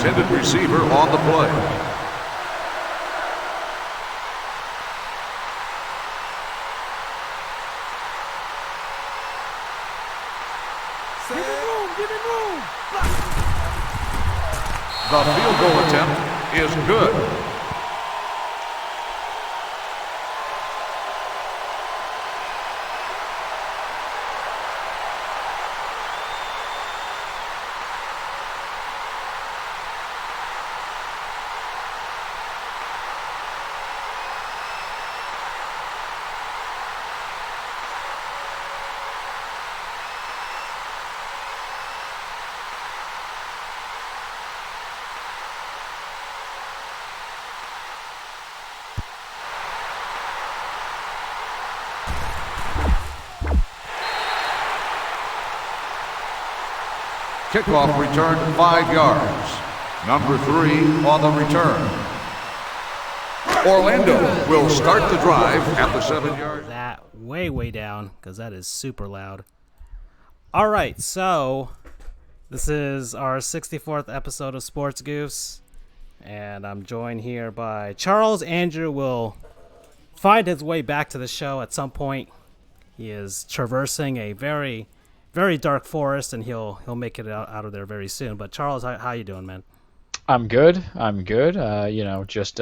intended receiver on the play. Give him room. The field goal attempt is good. Kickoff return 5 yards. Number 3 on the return. Orlando will start the drive at the 7-yard. That way down, because that is super loud. All right, so this is our 64th episode of Sports Goofs, and I'm joined here by Charles. Andrew will find his way back to the show at some point. He is traversing a very dark forest, and he'll make it out of there very soon. But Charles, how you doing, man? I'm good. Just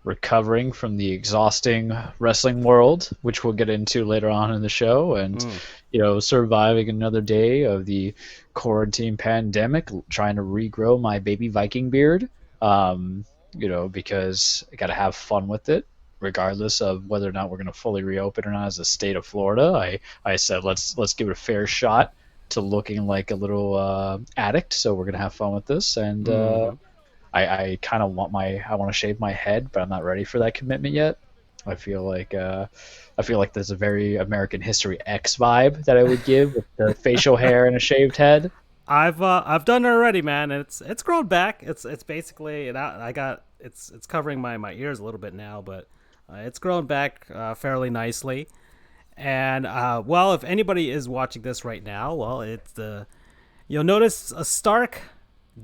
recovering from the exhausting wrestling world, which we'll get into later on in the show, and surviving another day of the quarantine pandemic, trying to regrow my baby Viking beard. Because I got to have fun with it, regardless of whether or not we're going to fully reopen or not as a state of Florida. I said, let's give it a fair shot to looking like a little addict. So we're going to have fun with this. And I kind of want to shave my head, but I'm not ready for that commitment yet. I feel like there's a very American History X vibe that I would give with the facial hair and a shaved head. I've done it already, man. And it's grown back. It's basically it's covering my ears a little bit now, but it's grown back fairly nicely. And if anybody is watching this right now, you'll notice a stark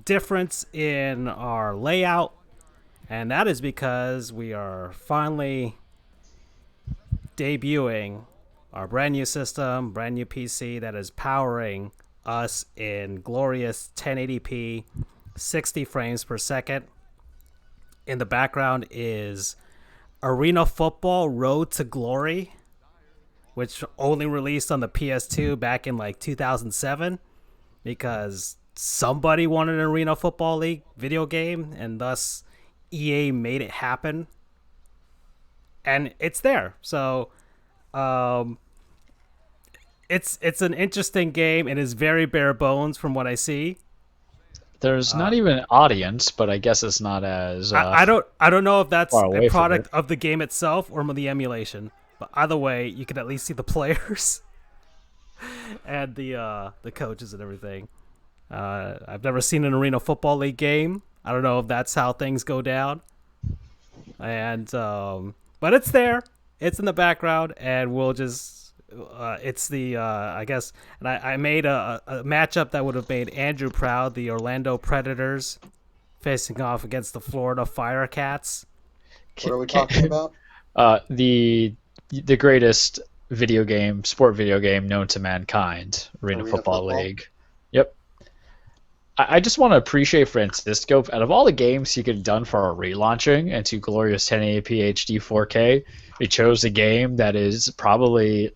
difference in our layout, and that is because we are finally debuting our brand new system, brand new PC that is powering us in glorious 1080p 60 frames per second. In the background is Arena Football Road to Glory, which only released on the PS2 back in 2007 because somebody wanted an Arena Football League video game, and thus EA made it happen. And it's there. So it's an interesting game. It is very bare bones from what I see. There's not even an audience, but I guess it's not as I don't know if that's a product it. of the game itself or the emulation. But either way, you can at least see the players and the coaches and everything. I've never seen an Arena Football League game. I don't know if that's how things go down. And but it's there. It's in the background, and we'll just it's the I guess. And I made a matchup that would have made Andrew proud. The Orlando Predators facing off against the Florida Firecats. What are we talking about? The greatest sport video game known to mankind, Arena Football League. Yep. I just want to appreciate Francisco. Out of all the games he could have done for our relaunching into glorious 1080p HD 4K, he chose a game that is probably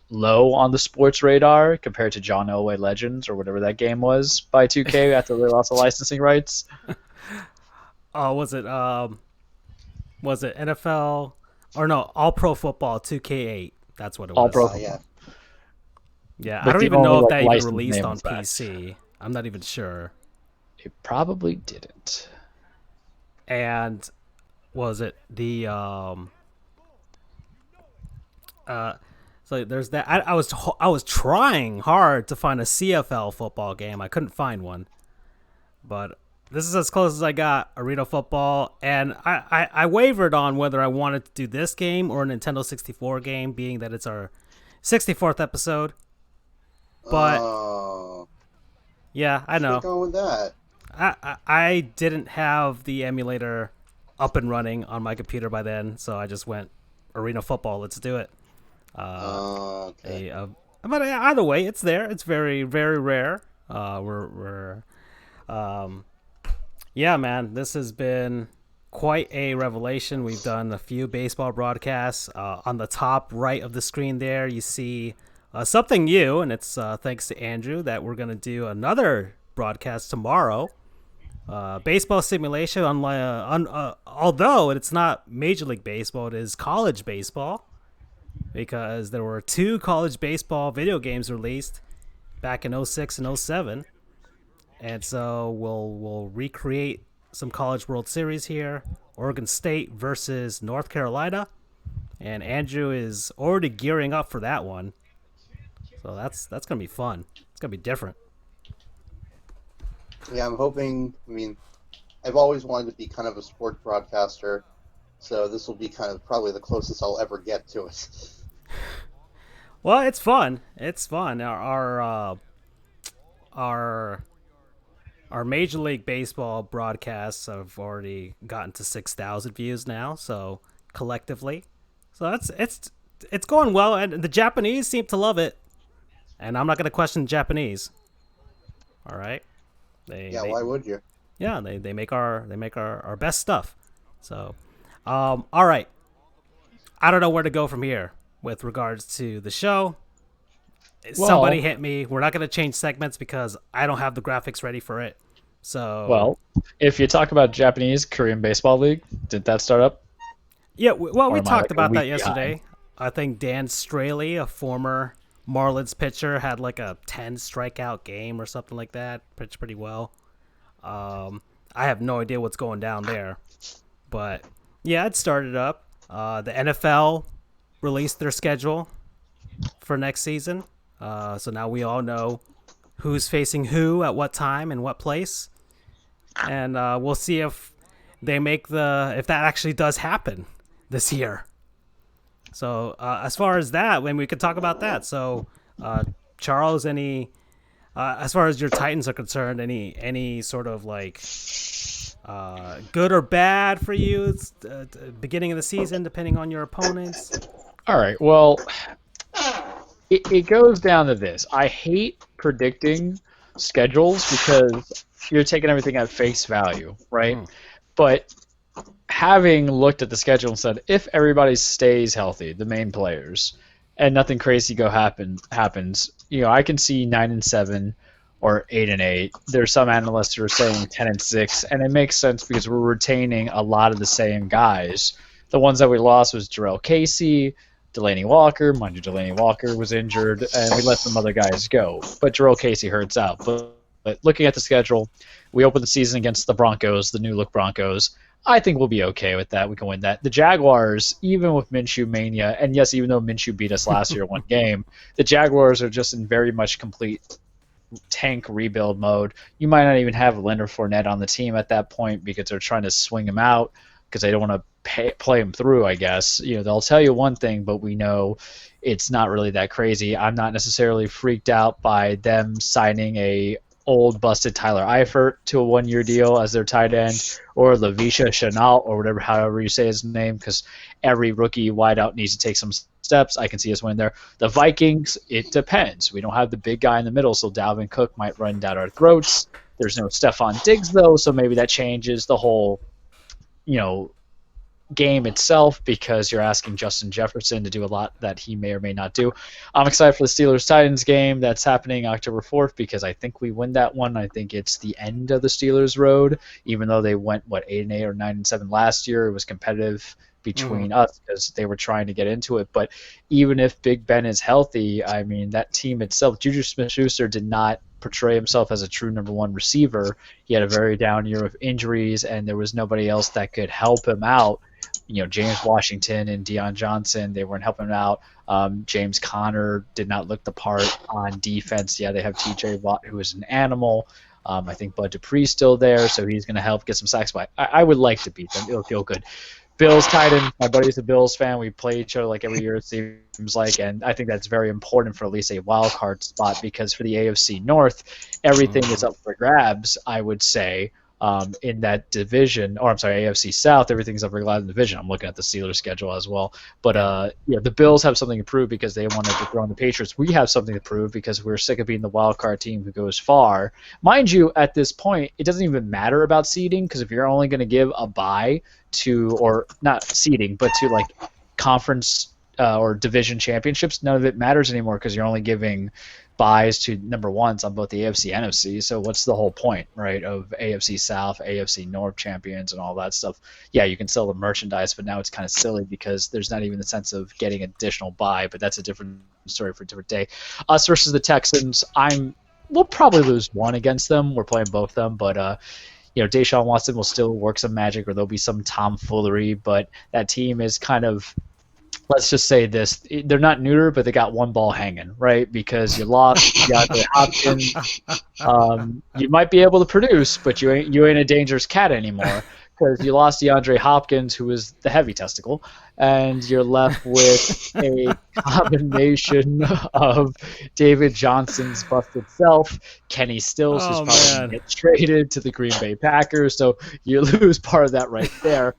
low on the sports radar compared to John Elway Legends or whatever that game was by 2K after they lost the licensing rights. Was it NFL or no, All Pro Football 2K8? That's what it was. All Pro. Yeah, I don't even know if that even released on PC. I'm not even sure. It probably didn't. And was it the so there's that. I was trying hard to find a CFL football game. I couldn't find one. But this is as close as I got, Arena Football, and I wavered on whether I wanted to do this game or a Nintendo 64 game, being that it's our 64th episode. But yeah, I know. Go with that. I didn't have the emulator up and running on my computer by then, so I just went arena football. Let's do it. Okay. But either way, it's there. It's very, very rare. We're yeah, man. This has been quite a revelation. We've done a few baseball broadcasts. On the top right of the screen there, you see something new, and it's thanks to Andrew that we're gonna do another broadcast tomorrow. Baseball simulation, although it's not Major League Baseball, it is college baseball, because there were 2 college baseball video games released back in 06 and 07. And so we'll recreate some College World Series here. Oregon State versus North Carolina. And Andrew is already gearing up for that one. So that's going to be fun. It's going to be different. Yeah, I'm hoping. I mean, I've always wanted to be kind of a sports broadcaster, so this will be kind of probably the closest I'll ever get to it. Well, it's fun. It's fun. Our Major League Baseball broadcasts have already gotten to 6,000 views now, so collectively. So it's going well, and the Japanese seem to love it. And I'm not going to question the Japanese. All right. Why would you? Yeah, they make our best stuff. So, all right. I don't know where to go from here with regards to the show. Somebody hit me. We're not going to change segments because I don't have the graphics ready for it. So, well, if you talk about Japanese Korean Baseball League, did that start up? Yeah, well, we talked about that week yesterday. behind? I think Dan Straley, a former Marlins pitcher, had like a 10 strikeout game or something like that. Pitched pretty well. I have no idea what's going down there, but yeah, it started up. The NFL released their schedule for next season, so now we all know who's facing who at what time and what place, and we'll see if they make if that actually does happen this year. So as far as that, when we could talk about that. So Charles, as far as your Titans are concerned, any sort of like good or bad for you? It's beginning of the season, depending on your opponents. All right. Well, it goes down to this. I hate predicting schedules because you're taking everything at face value, right? But having looked at the schedule and said, if everybody stays healthy, the main players, and nothing crazy happens, I can see 9-7 or 8-8. There's some analysts who are saying 10-6, and it makes sense because we're retaining a lot of the same guys. The ones that we lost was Jarrell Casey, Delaney Walker. Mind you, Delaney Walker was injured, and we let some other guys go. But Jarrell Casey hurts out. But looking at the schedule, we open the season against the Broncos, the new look Broncos. I think we'll be okay with that. We can win that. The Jaguars, even with Minshew mania, and yes, even though Minshew beat us last year one game, the Jaguars are just in very much complete tank rebuild mode. You might not even have Leonard Fournette on the team at that point because they're trying to swing him out because they don't want to play him through, I guess. They'll tell you one thing, but we know it's not really that crazy. I'm not necessarily freaked out by them signing a old busted Tyler Eifert to a 1-year deal as their tight end, or Lavisha Chenault, or however you say his name, because every rookie wideout needs to take some steps. I can see us win there. The Vikings, it depends. We don't have the big guy in the middle, so Dalvin Cook might run down our throats. There's no Stephon Diggs, though, so maybe that changes the whole, game itself, because you're asking Justin Jefferson to do a lot that he may or may not do. I'm excited for the Steelers-Titans game that's happening October 4th because I think we win that one. I think it's the end of the Steelers' road, even though they went, 8-8 or 9-7 last year. It was competitive between us because they were trying to get into it. But even if Big Ben is healthy, I mean, that team itself, Juju Smith-Schuster did not portray himself as a true number one receiver. He had a very down year of injuries, and there was nobody else that could help him out. James Washington and Deion Johnson, they weren't helping him out. James Conner did not look the part on defense. Yeah, they have TJ Watt, who is an animal. I think Bud Dupree's still there, so he's going to help get some sacks. But I would like to beat them. It'll feel good. Bills tight end. My buddy's a Bills fan. We play each other like every year, it seems like, and I think that's very important for at least a wild card spot, because for the AFC North, everything is up for grabs, I would say. In that division, or I'm sorry, AFC South, everything's up for grabs in the division. I'm looking at the Steelers schedule as well. But the Bills have something to prove because they wanted to throw in the Patriots. We have something to prove because we're sick of being the wild card team who goes far. Mind you, at this point, it doesn't even matter about seeding, because if you're only going to give a bye to, or not seeding, but to like conference or division championships, none of it matters anymore because you're only giving buys to number ones on both the AFC and NFC. So what's the whole point, right, of AFC South, AFC North champions and all that stuff? Yeah, you can sell the merchandise, but now it's kind of silly because there's not even the sense of getting additional buy, but that's a different story for a different day. Us versus the Texans, we'll probably lose one against them. We're playing both of them, but Deshaun Watson will still work some magic, or there'll be some tomfoolery, but that team is kind of, let's just say this, they're not neuter, but they got one ball hanging, right? Because you lost DeAndre Hopkins. You might be able to produce, but you ain't a dangerous cat anymore, because you lost DeAndre Hopkins, who was the heavy testicle, and you're left with a combination of David Johnson's busted self, Kenny Stills, who's probably going to get traded to the Green Bay Packers, so you lose part of that right there.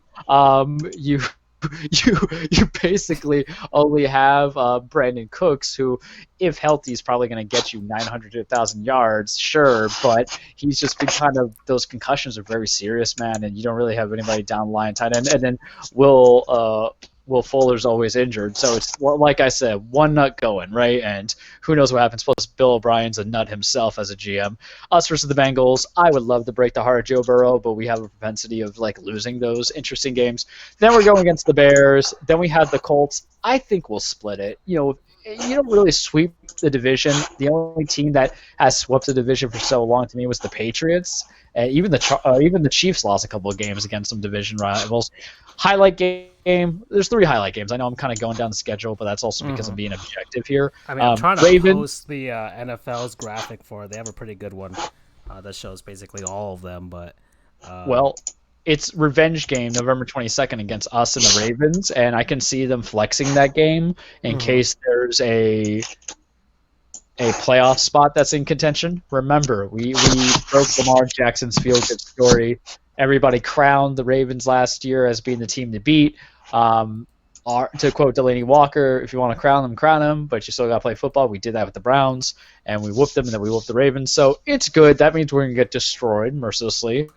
You basically only have Brandon Cooks, who, if healthy, is probably going to get you 900 to 1,000 yards, sure, but he's just been kind of, those concussions are very serious, man, and you don't really have anybody down the line tight end. And then Will Fuller's always injured, so it's, like I said, one nut going, right? And who knows what happens. Plus, Bill O'Brien's a nut himself as a GM. Us versus the Bengals, I would love to break the heart of Joe Burrow, but we have a propensity of like losing those interesting games. Then we're going against the Bears. Then we have the Colts. I think we'll split it. You don't really sweep the division. The only team that has swept the division for so long to me was the Patriots. Even the Chiefs lost a couple of games against some division rivals. Highlight game. There's 3 highlight games. I know I'm kind of going down the schedule, but that's also because I'm being objective here. I mean, I'm trying to post the NFL's graphic for it. They have a pretty good one that shows basically all of them. But well, it's revenge game November 22nd against us and the Ravens, and I can see them flexing that game in case there's a playoff spot that's in contention. Remember, we broke Lamar Jackson's feel-good story. Everybody crowned the Ravens last year as being the team to beat. To quote Delaney Walker, if you want to crown them, but you still got to play football. We did that with the Browns, and we whooped them, and then we whooped the Ravens. So it's good. That means we're going to get destroyed mercilessly.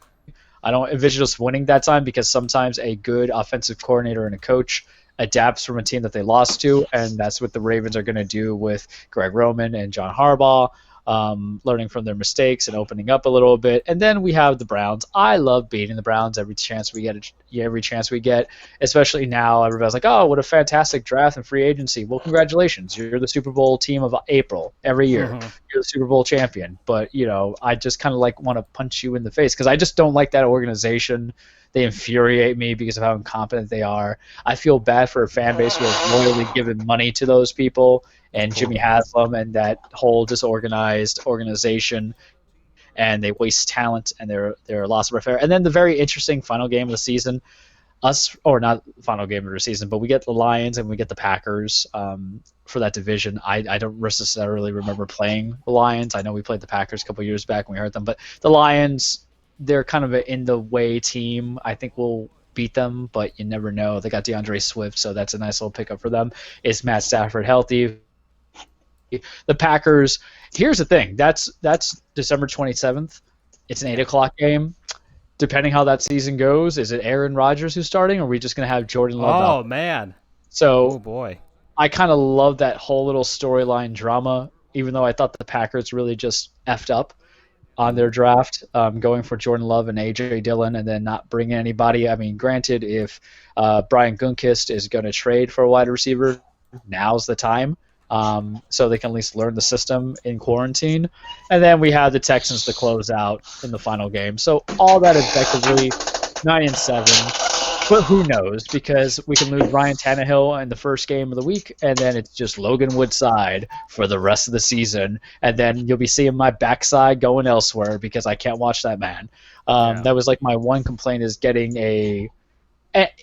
I don't envision us winning that time, because sometimes a good offensive coordinator and a coach adapts from a team that they lost to, and that's what the Ravens are going to do with Greg Roman and John Harbaugh, learning from their mistakes and opening up a little bit. And then we have the Browns. I love beating the Browns every chance we get, especially now. Everybody's like, oh, what a fantastic draft and free agency. Well, congratulations. You're the Super Bowl team of April every year. You're the Super Bowl champion. But, I just kind of want to punch you in the face, because I just don't like that organization. They infuriate me because of how incompetent they are. I feel bad for a fan base who has loyally given money to those people, and Jimmy Haslam and that whole disorganized organization, and they waste talent, and they're a loss of affair. And then the very interesting final game of the season, not final game of the season, but we get the Lions and we get the Packers for that division. I don't necessarily remember playing the Lions. I know we played the Packers a couple years back when we heard them, but the Lions, they're kind of an in-the-way team. I think we'll beat them, but you never know. They got DeAndre Swift, so that's a nice little pickup for them. Is Matt Stafford healthy? The Packers, here's the thing. That's December 27th. It's an 8 o'clock game. Depending how that season goes, is it Aaron Rodgers who's starting, or are we just going to have Jordan Love out? Oh, man. So, oh, boy. I kind of love that whole little storyline drama, even though I thought the Packers really just effed up on their draft, going for Jordan Love and A.J. Dillon and then not bringing anybody. I mean, granted, if Brian Gunkist is going to trade for a wide receiver, now's the time. So they can at least learn the system in quarantine. And then we have the Texans to close out in the final game. So all that effectively 9-7. But who knows? Because we can lose Ryan Tannehill in the first game of the week, and then it's just Logan Woodside for the rest of the season. And then you'll be seeing my backside going elsewhere because I can't watch that man. That was like my one complaint, is getting a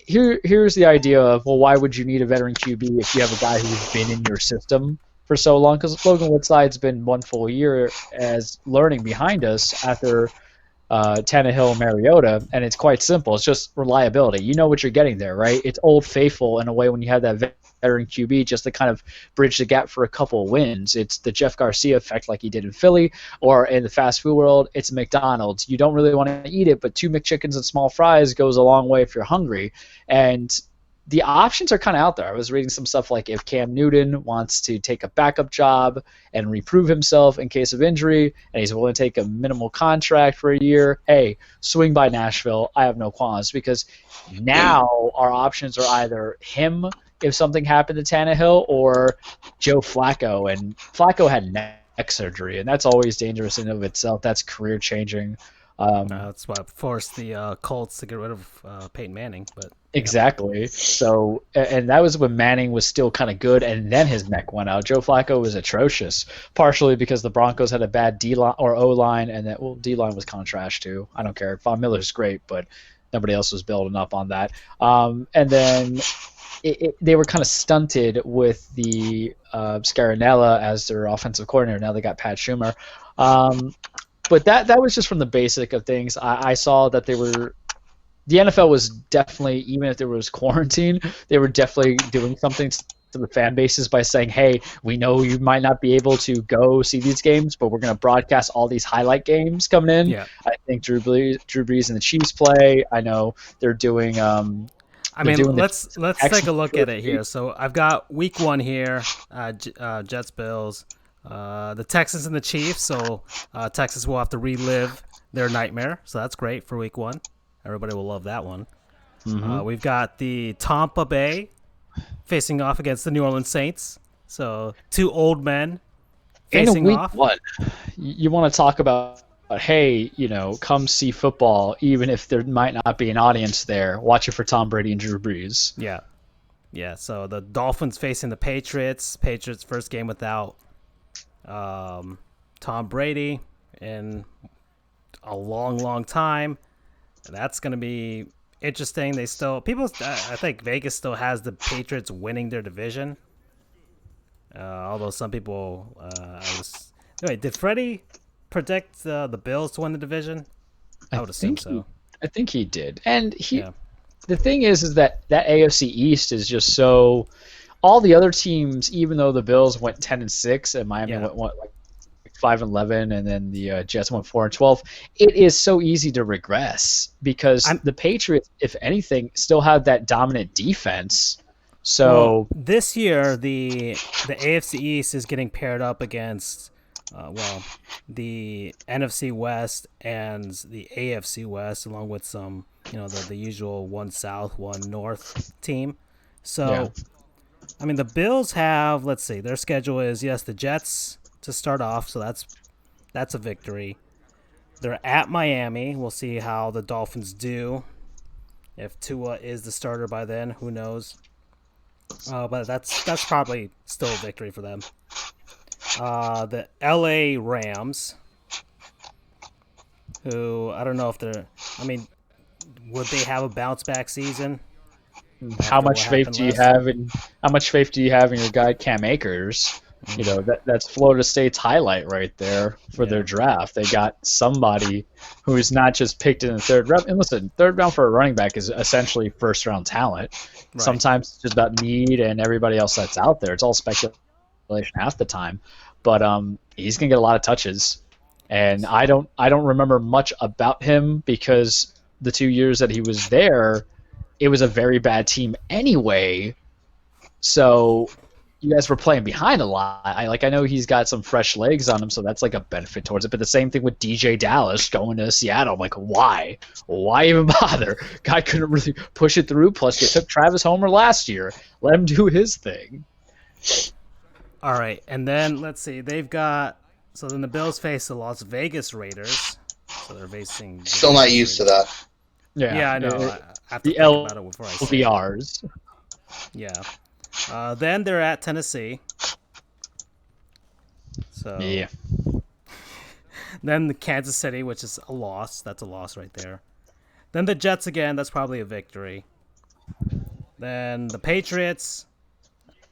here's the idea of, well, why would you need a veteran QB if you have a guy who's been in your system for so long? Because Logan Woodside's been one full year as learning behind us after Tannehill, Mariota, and it's quite simple. It's just reliability. You know what you're getting there, right? It's old faithful in a way when you have that veteran QB just to kind of bridge the gap for a couple of wins. It's the Jeff Garcia effect like he did in Philly, or in the fast food world, it's McDonald's. You don't really want to eat it, but 2 McChickens and small fries goes a long way if you're hungry. And the options are kind of out there. I was reading some stuff like if Cam Newton wants to take a backup job and reprove himself in case of injury, and he's willing to take a minimal contract for a year, hey, swing by Nashville. I have no qualms, because now our options are either him if something happened to Tannehill, or Joe Flacco. And Flacco had neck surgery, and that's always dangerous in and of itself. That's career changing. That's what forced the Colts to get rid of Peyton Manning. But exactly. So, and that was when Manning was still kind of good, and then his neck went out. Joe Flacco was atrocious, partially because the Broncos had a bad D line or O line, and that D line was kind of trash too. I don't care. Von Miller's great, but nobody else was building up on that. And then they were kind of stunted with the Scarinella as their offensive coordinator. Now they got Pat Schumer. But that was just from the basic of things. I saw that the NFL was definitely, even if there was quarantine, they were definitely doing something to the fan bases by saying, hey, we know you might not be able to go see these games, but we're going to broadcast all these highlight games coming in. Yeah. I think Drew Brees and the Chiefs play. I know they're doing let's take a look at it here. So I've got week 1 here, Jets, Bills. The Texans and the Chiefs, so Texas will have to relive their nightmare, so that's great for week 1. Everybody will love that one. Mm-hmm. We've got the Tampa Bay facing off against the New Orleans Saints, so 2 old men facing off. What? You want to talk about, hey, come see football, even if there might not be an audience there. Watch it for Tom Brady and Drew Brees. Yeah, so the Dolphins facing the Patriots. Patriots first game without Tom Brady in a long time. That's going to be interesting. I think Vegas still has the Patriots winning their division. Although some people, did Freddie predict the Bills to win the division? I would assume so. I think he did. And the thing is that AFC East is just so. All the other teams, even though the Bills went 10-6 and Miami went like 5-11, and then the Jets went 4-12, it is so easy to regress because the Patriots, if anything, still have that dominant defense. So this year, the AFC East is getting paired up against the NFC West and the AFC West, along with some the usual one South, one North team. So. Yeah. I mean, the Bills have, let's see, their schedule is, the Jets to start off, so that's a victory. They're at Miami. We'll see how the Dolphins do. If Tua is the starter by then, who knows? But that's probably still a victory for them. The LA Rams, who I don't know if would they have a bounce back season? How much faith do you have in your guy Cam Akers? That's Florida State's highlight right there for their draft. They got somebody who is not just picked in the 3rd round. And listen, 3rd round for a running back is essentially 1st round talent. Right. Sometimes it's just about need and everybody else that's out there. It's all speculation half the time, but he's gonna get a lot of touches. And I don't remember much about him because the 2 years that he was there, it was a very bad team anyway. So you guys were playing behind a lot. I know he's got some fresh legs on him, so that's like a benefit towards it. But the same thing with DJ Dallas going to Seattle. I'm like, why? Why even bother? Guy couldn't really push it through. Plus, you took Travis Homer last year. Let him do his thing. All right, and then let's see. Then the Bills face the Las Vegas Raiders. So they're facing. Still not used to that. Yeah, I know. I have to think about it before I say LVRs. it. Yeah. Then they're at Tennessee. So. Yeah. Then the Kansas City, which is a loss. That's a loss right there. Then the Jets again. That's probably a victory. Then the Patriots,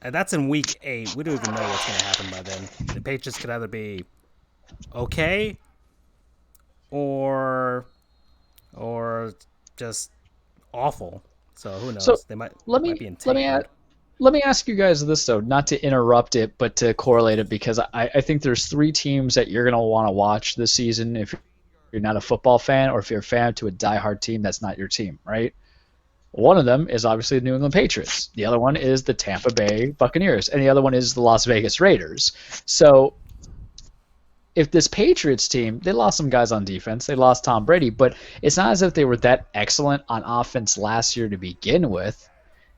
and that's in week 8. We don't even know what's going to happen by then. The Patriots could either be okay or just awful. So who knows? So They might let be me in let me tank let me ask you guys this though, not to interrupt it, but to correlate it, because I think there's 3 teams that you're gonna want to watch this season if you're not a football fan, or if you're a fan to a diehard team that's not your team, right? One of them is obviously the New England Patriots. The other one is the Tampa Bay Buccaneers, and the other one is the Las Vegas Raiders. So if this Patriots team, they lost some guys on defense, they lost Tom Brady, but it's not as if they were that excellent on offense last year to begin with.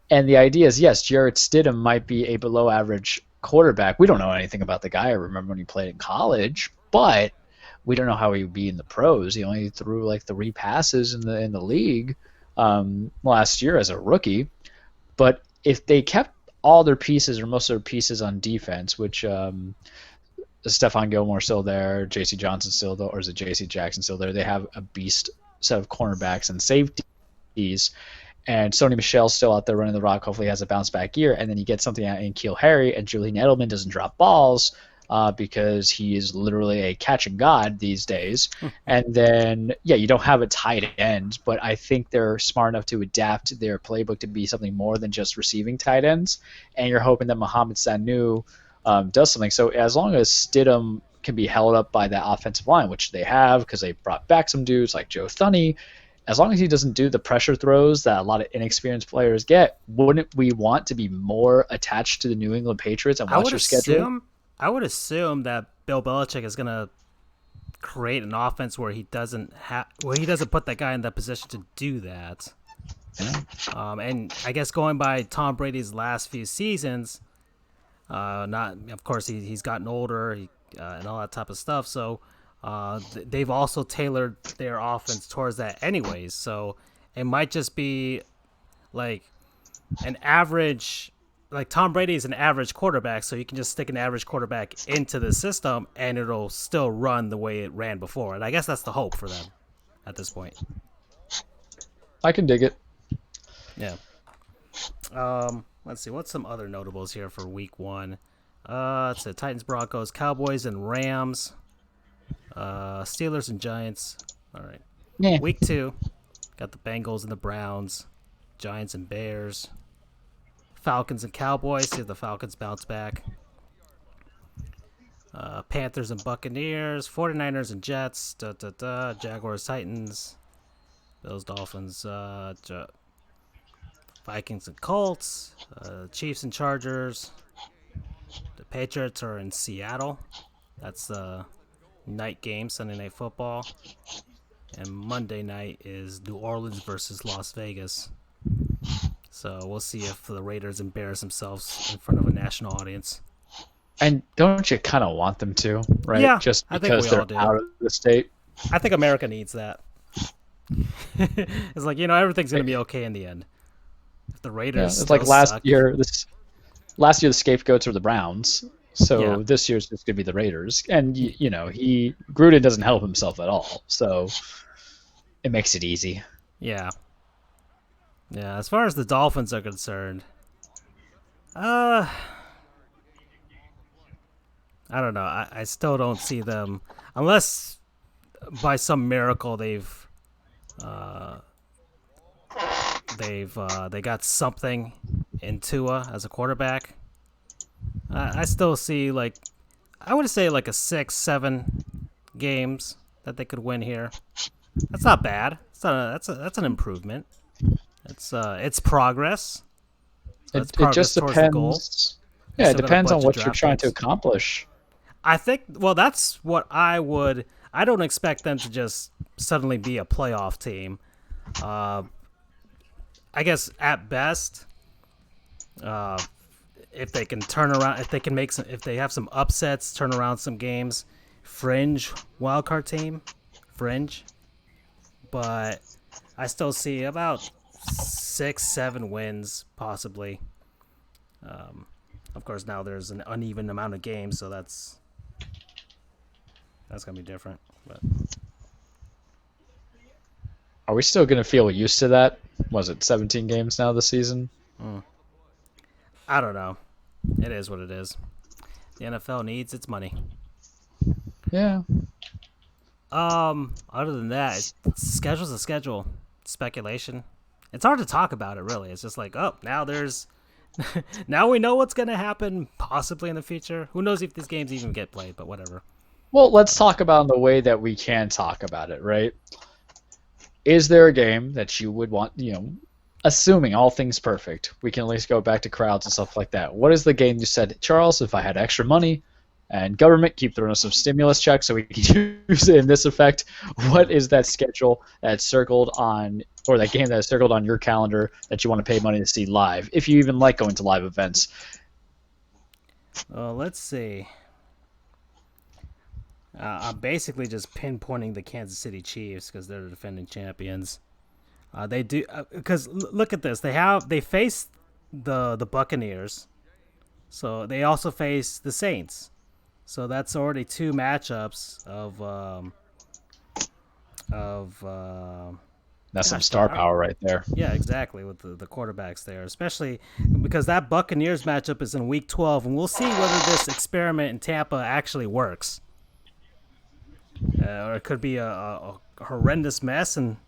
And the idea is, yes, Jarrett Stidham might be a below average quarterback. We don't know anything about the guy. I remember when he played in college, but we don't know how he would be in the pros. He only threw like 3 passes in the league last year as a rookie. But if they kept all their pieces or most of their pieces on defense, which Stephon Gilmore still there, J.C. Johnson still there, or is it J.C. Jackson still there? They have a beast set of cornerbacks and safeties. And Sony Michel's still out there running the rock. Hopefully he has a bounce back year. And then you get something out in Keel Harry, and Julian Edelman doesn't drop balls because he is literally a catching god these days. And then, yeah, you don't have a tight end, but I think they're smart enough to adapt their playbook to be something more than just receiving tight ends. And you're hoping that Mohamed Sanu does something. So as long as Stidham can be held up by that offensive line, which they have because they brought back some dudes like Joe Thuney, as long as he doesn't do the pressure throws that a lot of inexperienced players get, wouldn't we want to be more attached to the New England Patriots and watch their schedule? I would assume that Bill Belichick is going to create an offense where he doesn't put that guy in that position to do that. Yeah. And I guess going by Tom Brady's last few seasons, of course he's gotten older and all that type of stuff. So they've also tailored their offense towards that anyways. So it might just be like an average, like Tom Brady is an average quarterback, so you can just stick an average quarterback into the system and it'll still run the way it ran before. And I guess that's the hope for them at this point. I can dig it. Yeah. Let's see. What's some other notables here for week 1? It's the Titans, Broncos, Cowboys, and Rams. Steelers and Giants. All right. Yeah. Week 2, got the Bengals and the Browns, Giants and Bears, Falcons and Cowboys. See if the Falcons bounce back. Panthers and Buccaneers, 49ers and Jets, Jaguars, Titans, Bills, Dolphins, Vikings and Colts, Chiefs and Chargers. The Patriots are in Seattle. That's the night game, Sunday Night Football. And Monday night is New Orleans versus Las Vegas. So we'll see if the Raiders embarrass themselves in front of a national audience. And don't you kind of want them to, right? Yeah, just I because think we all they're do. out of the state. I think America needs that. It's like, everything's going to be okay in the end. If the Raiders it's like suck, last year the scapegoats were the Browns. So Yeah. this year's just going to be the Raiders. And, Gruden doesn't help himself at all. So it makes it easy. Yeah. Yeah, as far as the Dolphins are concerned, I don't know. I still don't see them, unless by some miracle they got something in Tua as a quarterback. I still see I would say like a 6-7 games that they could win here. That's not bad. That's an improvement. It's progress. So it's It progress just towards the goal. depends. Yeah, it Still got a depends on bunch of what you're draft trying to picks. accomplish. I think, that's what I don't expect them to just suddenly be a playoff team. I guess at best, if they can turn around, if they have some upsets, turn around some games, fringe wildcard team, fringe. But I still see about 6-7 wins possibly. Of course, now there's an uneven amount of games, so that's gonna be different. But Are we still going to feel used to that? Was it 17 games now this season? I don't know. It is what it is. The NFL needs its money. Yeah. Other than that, schedule's a schedule. Speculation. It's hard to talk about it, really. It's just like, oh, now there's, now we know what's gonna happen possibly in the future. Who knows if these games even get played? But whatever. Well, let's talk about in the way that we can talk about it, right? Is there a game that you would want, assuming all things perfect, we can at least go back to crowds and stuff like that. What is the game you said, Charles, if I had extra money and government keep throwing us some stimulus checks so we can use it in this effect, what is that schedule that's circled on, or that game that is circled on your calendar that you want to pay money to see live, if you even like going to live events? Let's see. I'm basically just pinpointing the Kansas City Chiefs because they're the defending champions. They do because look at this. They face the Buccaneers, so they also face the Saints. So that's already two matchups of That's some star power right there. Yeah, exactly, with the quarterbacks there, especially because that Buccaneers matchup is in Week 12, and we'll see whether this experiment in Tampa actually works. Or it could be a horrendous mess, and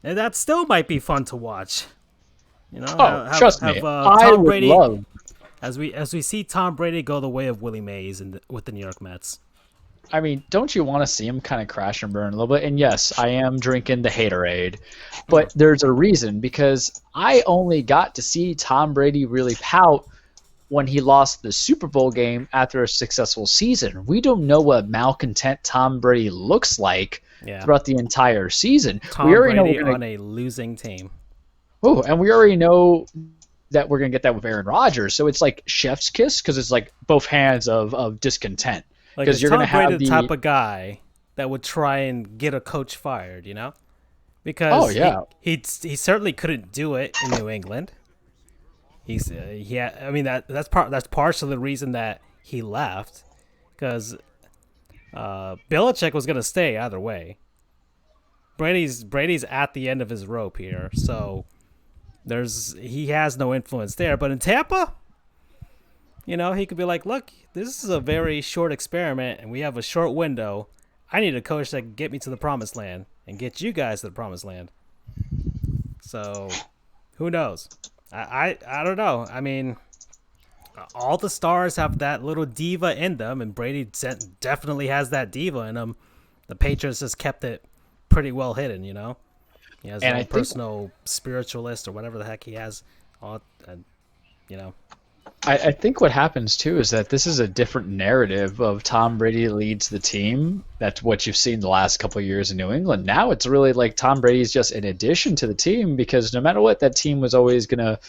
that still might be fun to watch. Trust me, I Tom would Brady, love. as we see Tom Brady go the way of Willie Mays with the New York Mets. I mean, don't you want to see him kind of crash and burn a little bit? And yes, I am drinking the haterade, but there's a reason, because I only got to see Tom Brady really pout when he lost the Super Bowl game after a successful season. We don't know what malcontent Tom Brady looks like throughout the entire season. Tom we already Brady know on a losing team. Oh, and we already know that we're going to get that with Aaron Rodgers. So it's like chef's kiss, because it's like both hands of discontent. Because you're going to have the type of guy that would try and get a coach fired, Because he certainly couldn't do it in New England. That's partially the reason that he left, because Belichick was going to stay either way. Brady's at the end of his rope here, so he has no influence there. But in Tampa, he could be like, look, this is a very short experiment, and we have a short window. I need a coach that can get me to the promised land and get you guys to the promised land. So, who knows? I don't know. I mean, all the stars have that little diva in them, and Brady definitely has that diva in him. The Patriots just kept it pretty well hidden, He has a personal spiritualist or whatever the heck he has. I think what happens too is that this is a different narrative of Tom Brady leads the team. That's what you've seen the last couple of years in New England. Now it's really like Tom Brady's just an addition to the team, because no matter what, that team was always going to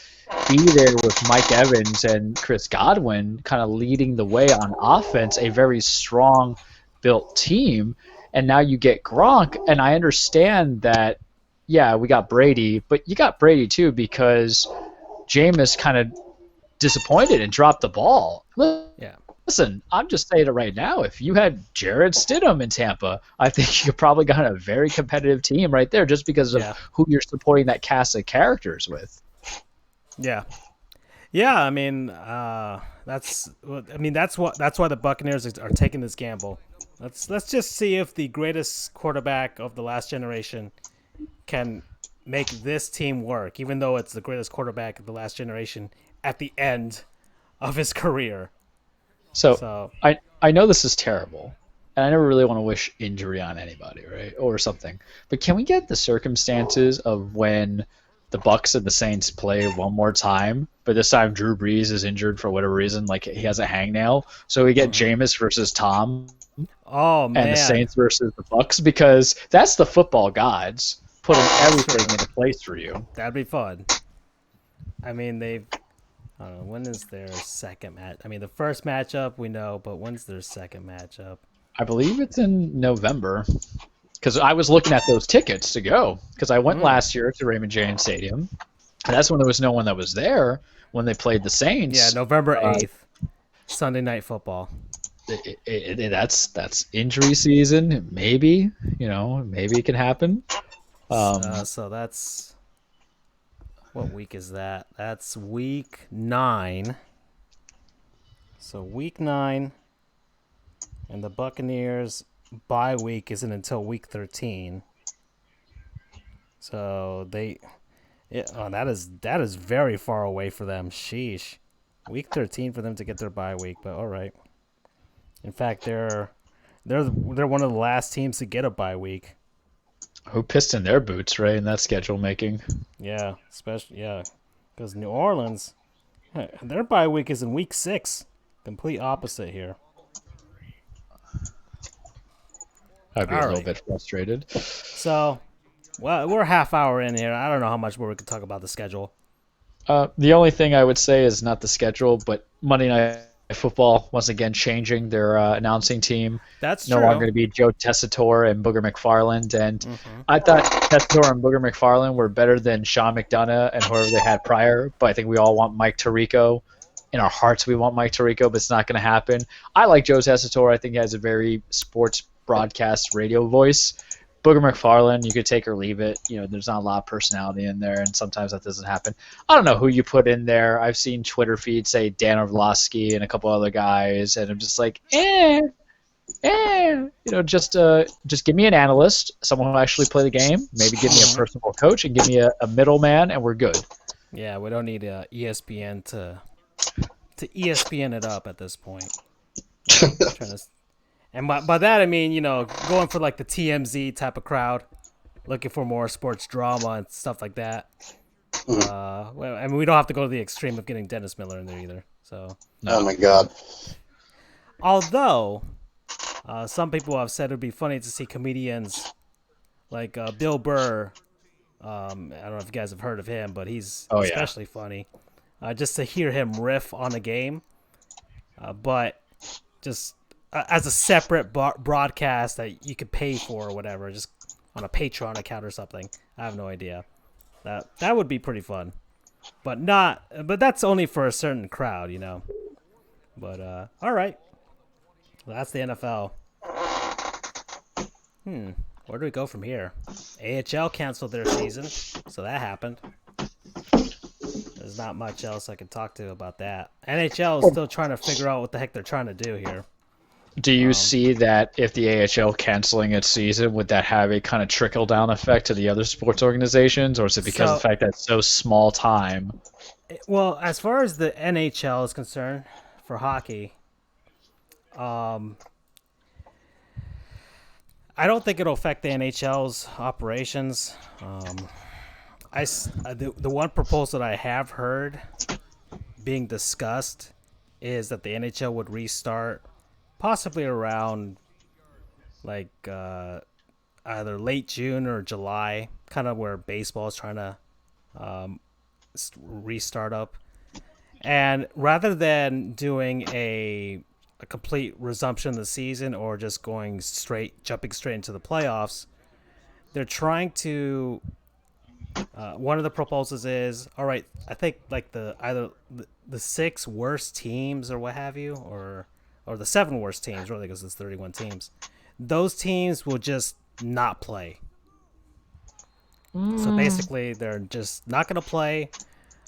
be there with Mike Evans and Chris Godwin kind of leading the way on offense, a very strong built team. And now you get Gronk, and I understand that, we got Brady, but you got Brady too because Jameis kind of disappointed and dropped the ball. Listen, I'm just saying it right now. If you had Jared Stidham in Tampa, I think you probably got a very competitive team right there, just because of who you're supporting that cast of characters with. Yeah. I mean, that's why the Buccaneers are taking this gamble. Let's just see if the greatest quarterback of the last generation can make this team work, even though it's the greatest quarterback of the last generation at the end of his career. So I know this is terrible, and I never really want to wish injury on anybody, right, or something. But can we get the circumstances of when the Bucs and the Saints play one more time, but this time Drew Brees is injured for whatever reason, like he has a hangnail, so we get Jameis versus Tom, and the Saints versus the Bucs, because that's the football gods putting everything into place for you. That'd be fun. I mean, when is their second match? I mean, the first matchup we know, but when's their second matchup? I believe it's in November, because I was looking at those tickets to go, because I went last year to Raymond James Stadium, and that's when there was no one that was there when they played the Saints. Yeah, November 8th, Sunday Night Football. That's injury season. Maybe maybe it can happen. So that's What week is that? That's week 9. So week 9, and the Buccaneers bye week isn't until week 13. So that is very far away for them. Sheesh, week 13 for them to get their bye week. But all right. In fact, they're one of the last teams to get a bye week. Who pissed in their boots, right? In that schedule making. Yeah, because New Orleans, their bye week is in week 6. Complete opposite here. I'd be All a little right. bit frustrated. So, well, we're a half hour in here. I don't know how much more we could talk about the schedule. The only thing I would say is not the schedule, but Monday Night Football once again changing their announcing team. That's no true. longer going to be Joe Tessitore and Booger McFarland. And I thought Tessitore and Booger McFarland were better than Sean McDonough and whoever they had prior. But I think we all want Mike Tirico. In our hearts, we want Mike Tirico, but it's not going to happen. I like Joe Tessitore. I think he has a very sports broadcast radio voice. Booger McFarland, you could take or leave it. There's not a lot of personality in there, and sometimes that doesn't happen. I don't know who you put in there. I've seen Twitter feeds say Dan Orlovsky and a couple other guys, and I'm just like, just give me an analyst, someone who actually play the game. Maybe give me a personal coach and give me a middleman, and we're good. Yeah, we don't need ESPN to ESPN it up at this point. And by that I mean, going for like the TMZ type of crowd, looking for more sports drama and stuff like that. I mean, we don't have to go to the extreme of getting Dennis Miller in there either. So. Oh my God. Although, some people have said it would be funny to see comedians like Bill Burr. I don't know if you guys have heard of him, but he's especially funny. Just to hear him riff on a game, but just as a separate broadcast that you could pay for or whatever, just on a Patreon account or something. I have no idea. That would be pretty fun, but that's only for a certain crowd, But all right, well, that's the NFL. Where do we go from here? AHL canceled their season, so that happened. There's not much else I can talk to about that. NHL is still trying to figure out what the heck they're trying to do here. Do you see that if the AHL canceling its season, would that have a kind of trickle-down effect to the other sports organizations, or is it because of the fact that it's so small time? Well, as far as the NHL is concerned, for hockey, I don't think it'll affect the NHL's operations. The one proposal that I have heard being discussed is that the NHL would restart possibly around like either late June or July, kind of where baseball is trying to restart up. And rather than doing a complete resumption of the season or just jumping straight into the playoffs, they're trying to. One of the proposals is, all right, I think like either the 6 worst teams or what have you, or the 7 worst teams, really, because it's 31 teams. Those teams will just not play. So basically, they're just not going to play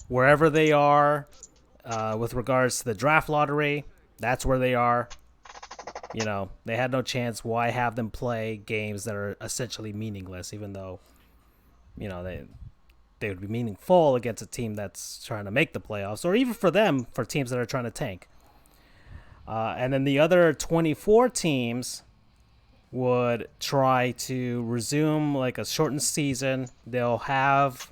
wherever they are. With regards to the draft lottery, that's where they are. They had no chance. Why have them play games that are essentially meaningless, even though, they would be meaningful against a team that's trying to make the playoffs, or even for teams that are trying to tank. And then the other 24 teams would try to resume like a shortened season. They'll have,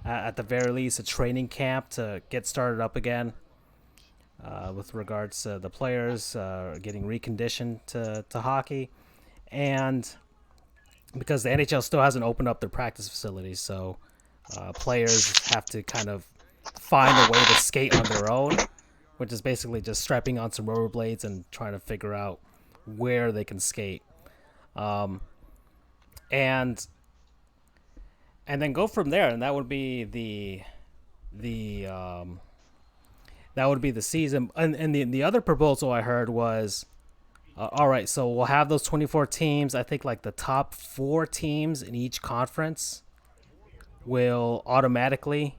at the very least, a training camp to get started up again. With regards to the players getting reconditioned to hockey. And because the NHL still hasn't opened up their practice facilities, so players have to kind of find a way to skate on their own, which is basically just strapping on some rollerblades and trying to figure out where they can skate. And then go from there, and that would be the season. And the other proposal I heard was, all right, so we'll have those 24 teams. I think like the top 4 teams in each conference will automatically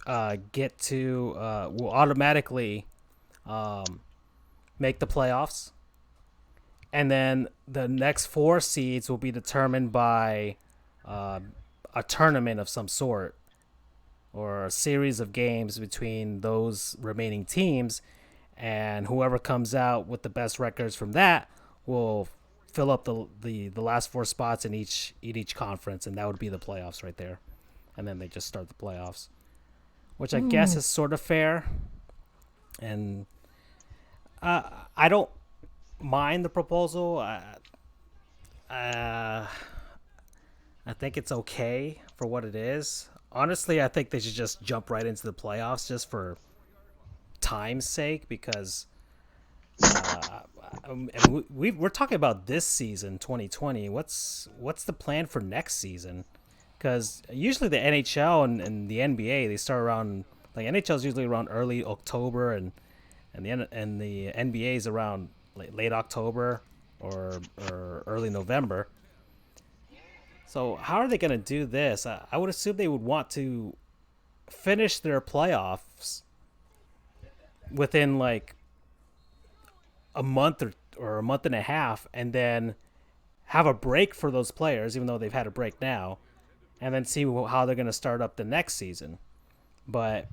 will automatically make the playoffs, and then the next 4 seeds will be determined by a tournament of some sort or a series of games between those remaining teams, and whoever comes out with the best records from that will fill up the last 4 spots in each conference, and that would be the playoffs right there. And then they just start the playoffs, which I guess is sort of fair. And I don't mind the proposal. I think it's okay for what it is. Honestly, I think they should just jump right into the playoffs just for time's sake, because we're talking about this season, 2020. What's the plan for next season? Because usually the NHL and the NBA, they start around, like, NHL is usually around early October, and the NBA is around late October or early November. So how are they going to do this? I would assume they would want to finish their playoffs within like a month or a month and a half, and then have a break for those players, even though they've had a break now, and then see how they're going to start up the next season. But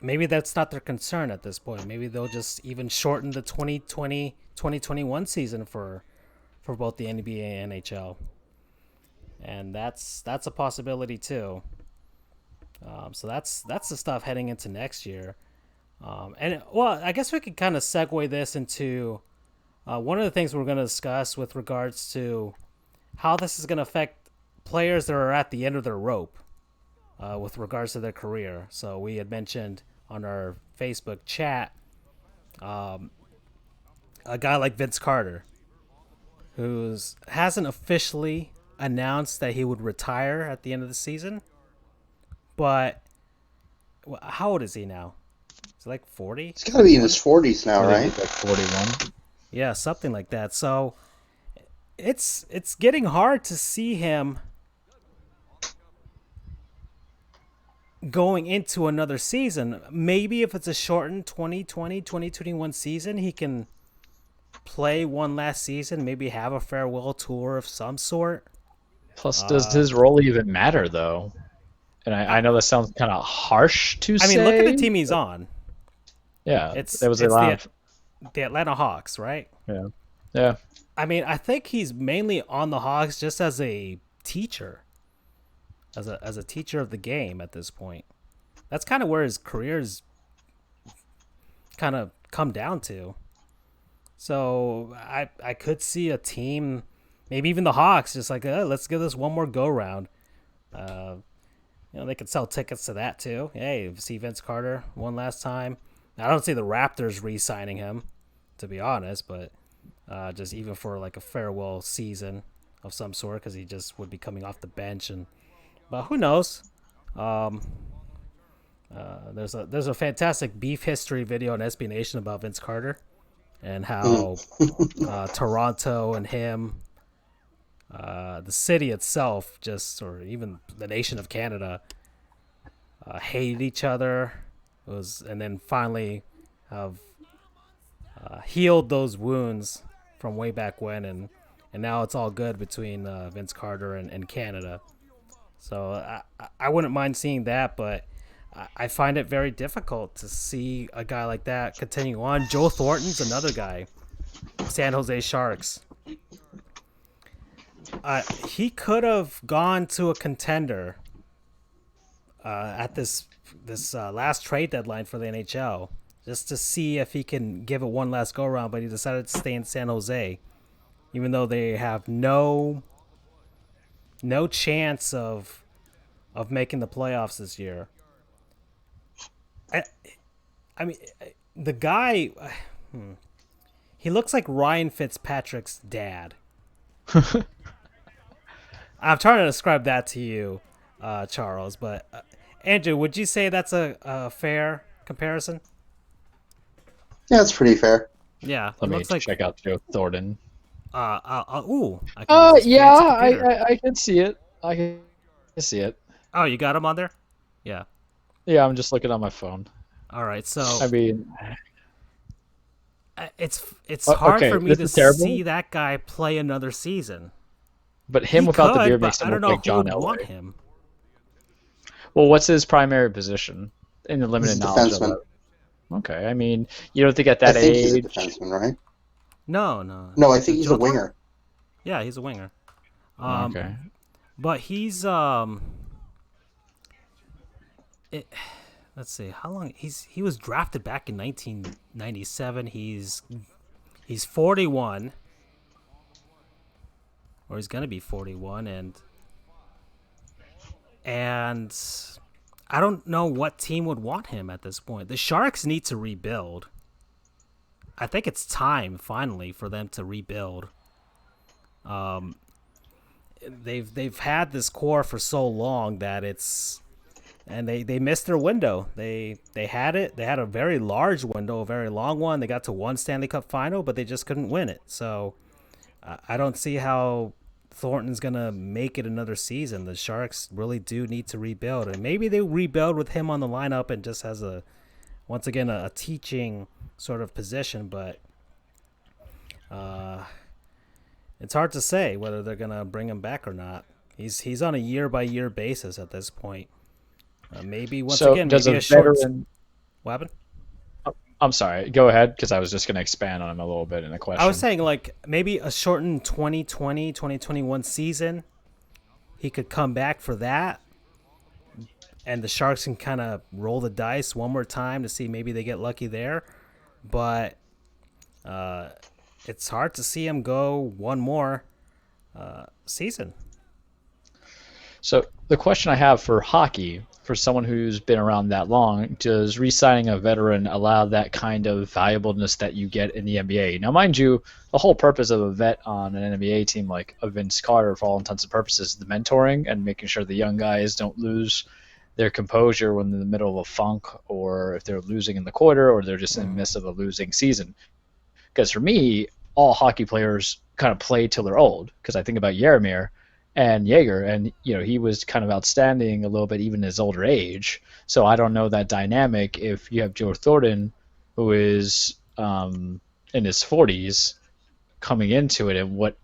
maybe that's not their concern at this point. Maybe they'll just even shorten the 2020-2021 season for both the NBA and NHL. And that's a possibility too. So that's the stuff heading into next year. I guess we could kind of segue this into one of the things we're going to discuss with regards to how this is going to affect players that are at the end of their rope with regards to their career. So we had mentioned on our Facebook chat a guy like Vince Carter, who hasn't officially announced that he would retire at the end of the season. But how old is he now? Is he like 40? He's got to be in his 40s now, right? Like 41. Yeah, something like that. So it's getting hard to see him going into another season. Maybe if it's a shortened 2020-2021 season, he can play one last season, maybe have a farewell tour of some sort. Plus, does his role even matter, though? And I know that sounds kind of harsh to say. I mean, look at the team he's on. Yeah, It's the Atlanta Hawks, right? Yeah. I mean, I think he's mainly on the Hawks just as a teacher, as a teacher of the game at this point. That's kind of where his career's kind of come down to. So I could see a team, maybe even the Hawks, just like, let's give this one more go round. They could sell tickets to that too. Hey, see Vince Carter one last time. I don't see the Raptors re-signing him, to be honest, but just even for like a farewell season of some sort, because he just would be coming off the bench. But who knows? There's a fantastic beef history video on SB Nation about Vince Carter and how Toronto and him, the city itself, or even the nation of Canada, hated each other. And then finally have healed those wounds from way back when, and now it's all good between Vince Carter and Canada. So I wouldn't mind seeing that, but I find it very difficult to see a guy like that continue on. Joe Thornton's another guy, San Jose Sharks. He could have gone to a contender at this last trade deadline for the NHL, just to see if he can give it one last go around, but he decided to stay in San Jose, even though they have no chance of making the playoffs this year. I mean, the guy, he looks like Ryan Fitzpatrick's dad. I'm trying to describe that to you, Charles, but Andrew, would you say that's a fair comparison? Yeah, it's pretty fair. Yeah, Let me check out Joe Thornton. I I can see it. I can see it. Oh, you got him on there? Yeah. Yeah, I'm just looking on my phone. All right, so I mean, it's hard okay, for me this to is terrible. see that guy play another season. But him He without the could, beard but makes I him don't look know like who John would want Elway. him. Well, what's his primary position in the He's limited a knowledge of defenseman. it? Okay, I mean, you don't think at I that think he's a age? defenseman, right? No, no. No, I think he's a Joe Thornton? winger. Yeah, he's a winger. Okay. But he's let's see how long he was drafted back in 1997. He's 41, or he's gonna be 41, and I don't know what team would want him at this point. The Sharks need to rebuild. I think it's time finally for them to rebuild. They've had this core for so long that they missed their window. They had it. They had a very large window, a very long one. They got to one Stanley Cup final, but they just couldn't win it. So I don't see how Thornton's gonna make it another season. The Sharks really do need to rebuild, and maybe they rebuild with him on the lineup and just as once again a teaching sort of position. But it's hard to say whether they're gonna bring him back or not. He's on a year-by-year basis at this point. Maybe once So again, does maybe a a short veteran? weapon. I'm sorry. Go ahead, because I was just going to expand on him a little bit in a question. I was saying like maybe a shortened 2020, 2021 season. He could come back for that, and the Sharks can kind of roll the dice one more time to see maybe they get lucky there. But it's hard to see him go one more season. So the question I have for hockey, for someone who's been around that long, does re-signing a veteran allow that kind of valuableness that you get in the NBA? Now, mind you, the whole purpose of a vet on an NBA team like a Vince Carter, for all intents and purposes, is the mentoring and making sure the young guys don't lose their composure when they're in the middle of a funk, or if they're losing in the quarter, or they're just in the midst of a losing season. Because for me, all hockey players kind of play till they're old. Because I think about Yaromir and Jaeger, and he was kind of outstanding a little bit even in his older age. So I don't know that dynamic if you have Joe Thornton, who is in his 40s, coming into it, and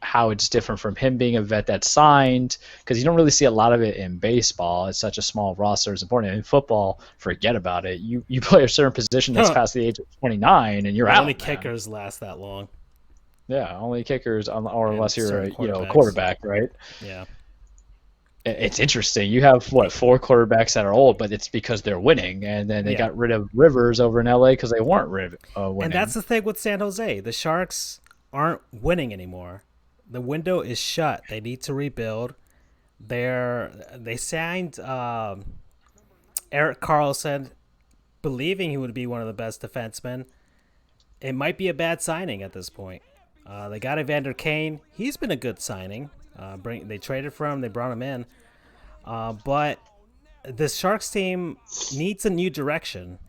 how it's different from him being a vet that's signed, because you don't really see a lot of it in baseball. It's such a small roster. It's important. In football, forget about it. You play a certain position that's past the age of 29, and you're out. Only man. kickers last that long. Yeah, only kickers, or And unless you're a quarterbacks. quarterback, right? Yeah. It's interesting. You have four quarterbacks that are old, but it's because they're winning, and then they got rid of Rivers over in LA because they weren't winning. And that's the thing with San Jose. The Sharks aren't winning anymore. The window is shut. They need to rebuild. They signed Erik Karlsson, believing he would be one of the best defensemen. It might be a bad signing at this point. They got Evander Kane. He's been a good signing. They traded for him. They brought him in. But the Sharks team needs a new direction.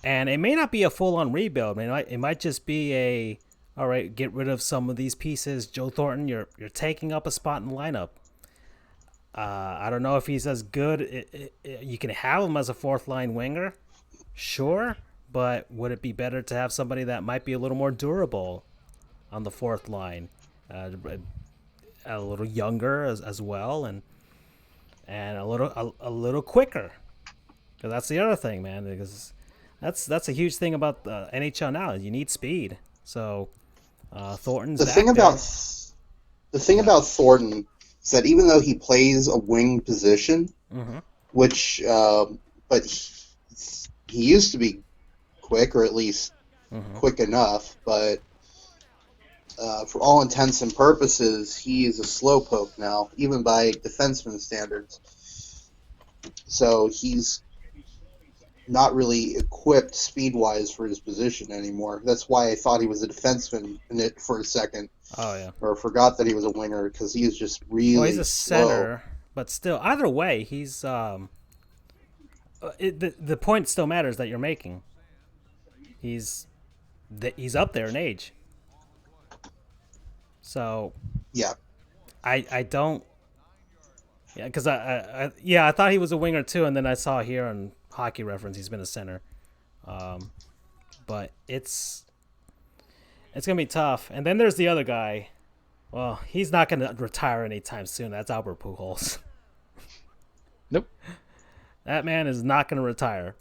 And it may not be a full-on rebuild. It might just be all right, get rid of some of these pieces. Joe Thornton, you're taking up a spot in the lineup. I don't know if he's as good. You can have him as a fourth-line winger, sure. But would it be better to have somebody that might be a little more durable on the fourth line, a little younger as well, and a little quicker? Because that's the other thing, man. Because that's a huge thing about the NHL now. You need speed. So Thornton's the thing about Thornton is that even though he plays a wing position, which but he used to be quick, or at least quick enough, but for all intents and purposes, he is a slowpoke now, even by defenseman standards. So he's not really equipped speed-wise for his position anymore. That's why I thought he was a defenseman in it for a second. Oh, yeah. Or forgot that he was a winger, because he is just really Well, he's a slow. center, but still, either way, he's the point still matters that you're making. He's up there in age. So Yeah. I don't Yeah, because I thought he was a winger too, and then I saw here on Hockey Reference he's been a center. But it's gonna be tough. And then there's the other guy. Well, he's not gonna retire anytime soon. That's Albert Pujols. Nope. That man is not gonna retire.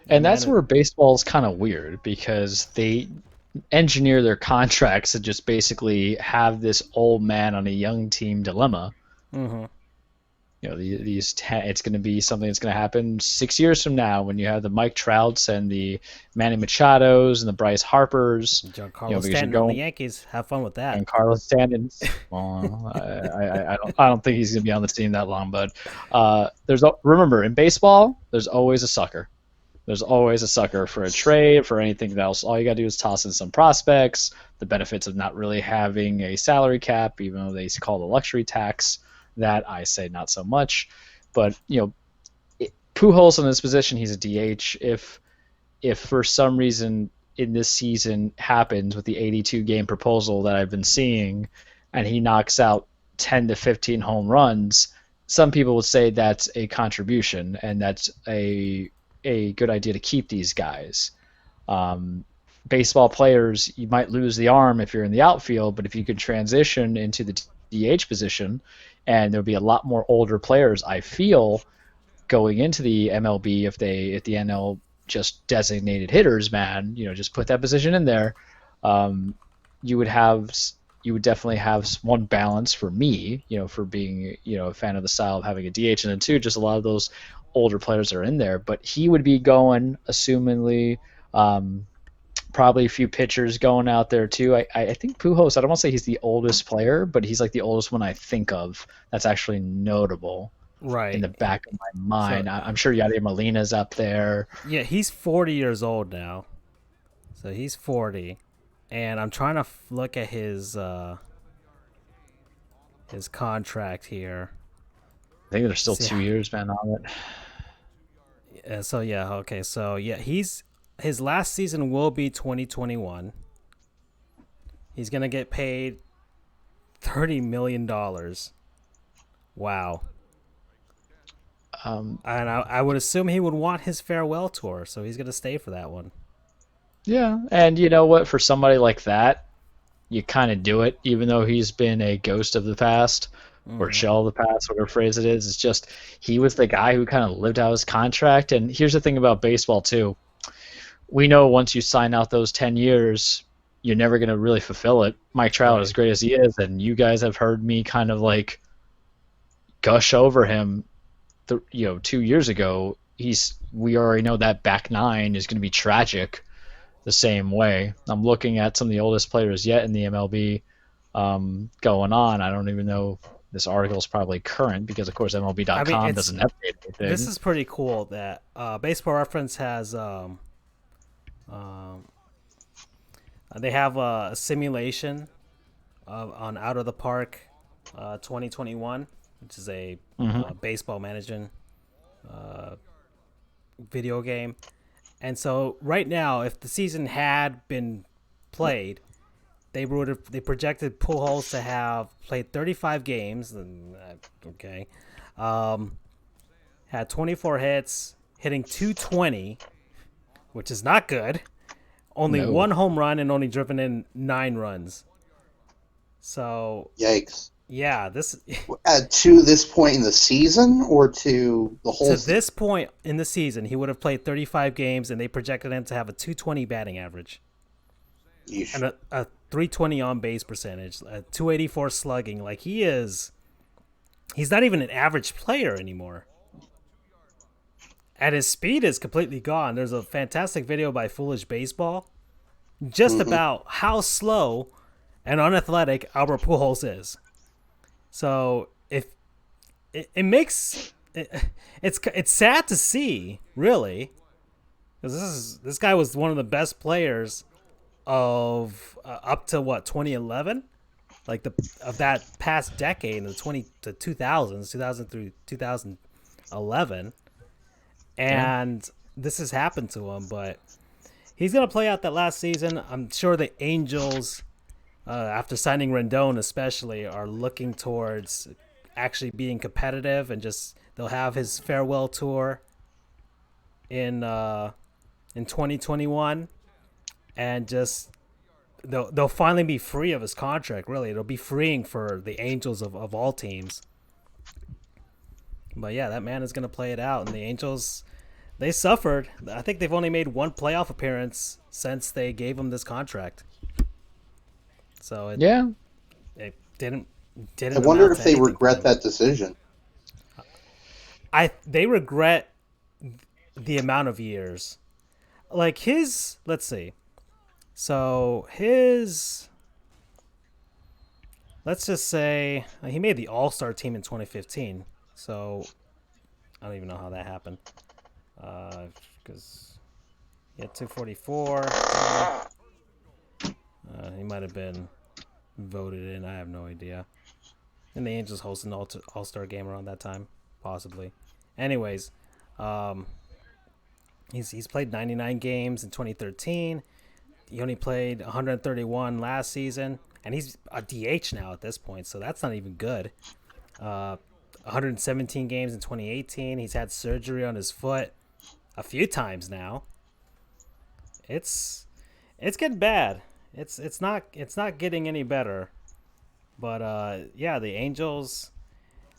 And that's where baseball is kind of weird because they engineer their contracts to just basically have this old man on a young team dilemma. Mm-hmm. You know, it's going to be something that's going to happen 6 years from now when you have the Mike Trouts and the Manny Machados and the Bryce Harpers. Giancarlo Stanton on the Yankees. Have fun with that. And Carlos Stanton. Well, I don't think he's going to be on the team that long. But remember, in baseball, there's always a sucker. There's always a sucker for a trade, for anything else. All you got to do is toss in some prospects, the benefits of not really having a salary cap, even though they call the luxury tax. That I say not so much. But, Pujols in this position, he's a DH. If for some reason in this season happens with the 82-game proposal that I've been seeing and he knocks out 10 to 15 home runs, some people would say that's a contribution and that's a good idea to keep these guys. Baseball players, you might lose the arm if you're in the outfield, but if you could transition into the DH position, and there'll be a lot more older players, I feel, going into the MLB if the NL just designated hitters, man, just put that position in there. You would definitely have one balance for me, for being, a fan of the style of having a DH, and then two, just a lot of those older players are in there. But he would be going, assumingly, probably a few pitchers going out there too. I think Pujols, I don't want to say he's the oldest player, but he's like the oldest one I think of that's actually notable. Right. In the back of my mind. So, I'm sure Yadier Molina's up there. Yeah, he's 40 years old now. So he's 40. And I'm trying to look at his contract here. I think there's still 2 years, man, on it. So, yeah, okay. So, yeah, his last season will be 2021. He's going to get paid $30 million. Wow. And I would assume he would want his farewell tour, so he's going to stay for that one. Yeah, and you know what? For somebody like that, you kind of do it, even though he's been a ghost of the past or shell of the past, whatever phrase it is. It's just he was the guy who kind of lived out his contract. And here's the thing about baseball, too. We know once you sign out those 10 years, you're never going to really fulfill it. Mike Trout, as great as he is, and you guys have heard me kind of like gush over him 2 years ago. We already know that back nine is going to be tragic the same way. I'm looking at some of the oldest players yet in the MLB going on. I don't even know if this article is probably current because, of course, MLB.com doesn't update anything. This is pretty cool that Baseball Reference has they have a simulation on Out of the Park 2021, which is a baseball management video game. And so right now, if the season had been played, they projected Pujols to have played 35 games. Okay, had 24 hits, hitting .220, which is not good. Only one home run and only driven in 9 runs. So yikes. Yeah, this to this point in the season or to the whole to this point in the season, he would have played 35 games, and they projected him to have a .220 batting average, and a .320 on base percentage, a .284 slugging. Like he's not even an average player anymore. And his speed is completely gone. There's a fantastic video by Foolish Baseball just about how slow and unathletic Albert Pujols is. So if it makes it's sad to see, really, because this guy was one of the best players of up to 2011, like of that past decade in the 2000 through 2011. And this has happened to him, but he's going to play out that last season. I'm sure the Angels, after signing Rendon especially, are looking towards actually being competitive, and just they'll have his farewell tour in 2021, and just they'll finally be free of his contract. Really, it'll be freeing for the Angels of all teams. But yeah, that man is going to play it out, and the Angels, they suffered. I think they've only made one playoff appearance since they gave him this contract. So it didn't. I wonder if they regret that decision. They regret the amount of years. Like his, let's see. So let's just say he made the All-Star team in 2015. So I don't even know how that happened. Because he had 244. He might have been voted in. I have no idea. And the Angels hosted an All-Star game around that time, possibly. Anyways, he's played 99 games in 2013. He only played 131 last season, and he's a DH now at this point, so that's not even good. 117 games in 2018. He's had surgery on his foot a few times now. It's getting bad. It's not getting any better. But yeah, the Angels,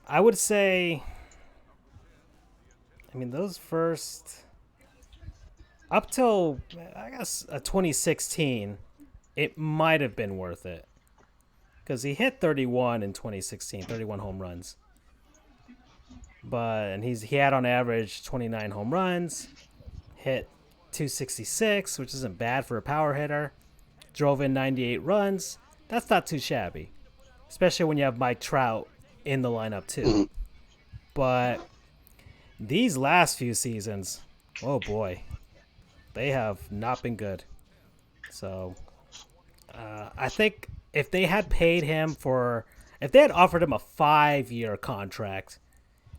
I would say, I mean, those first up till I guess 2016, it might have been worth it, because he hit 31 in 2016, 31 home runs. And he had on average 29 home runs, hit 266, which isn't bad for a power hitter. Drove in 98 runs. That's not too shabby, especially when you have Mike Trout in the lineup too. Mm-hmm. But these last few seasons, oh boy, they have not been good. So I think if they had paid him if they had offered him a 5-year contract,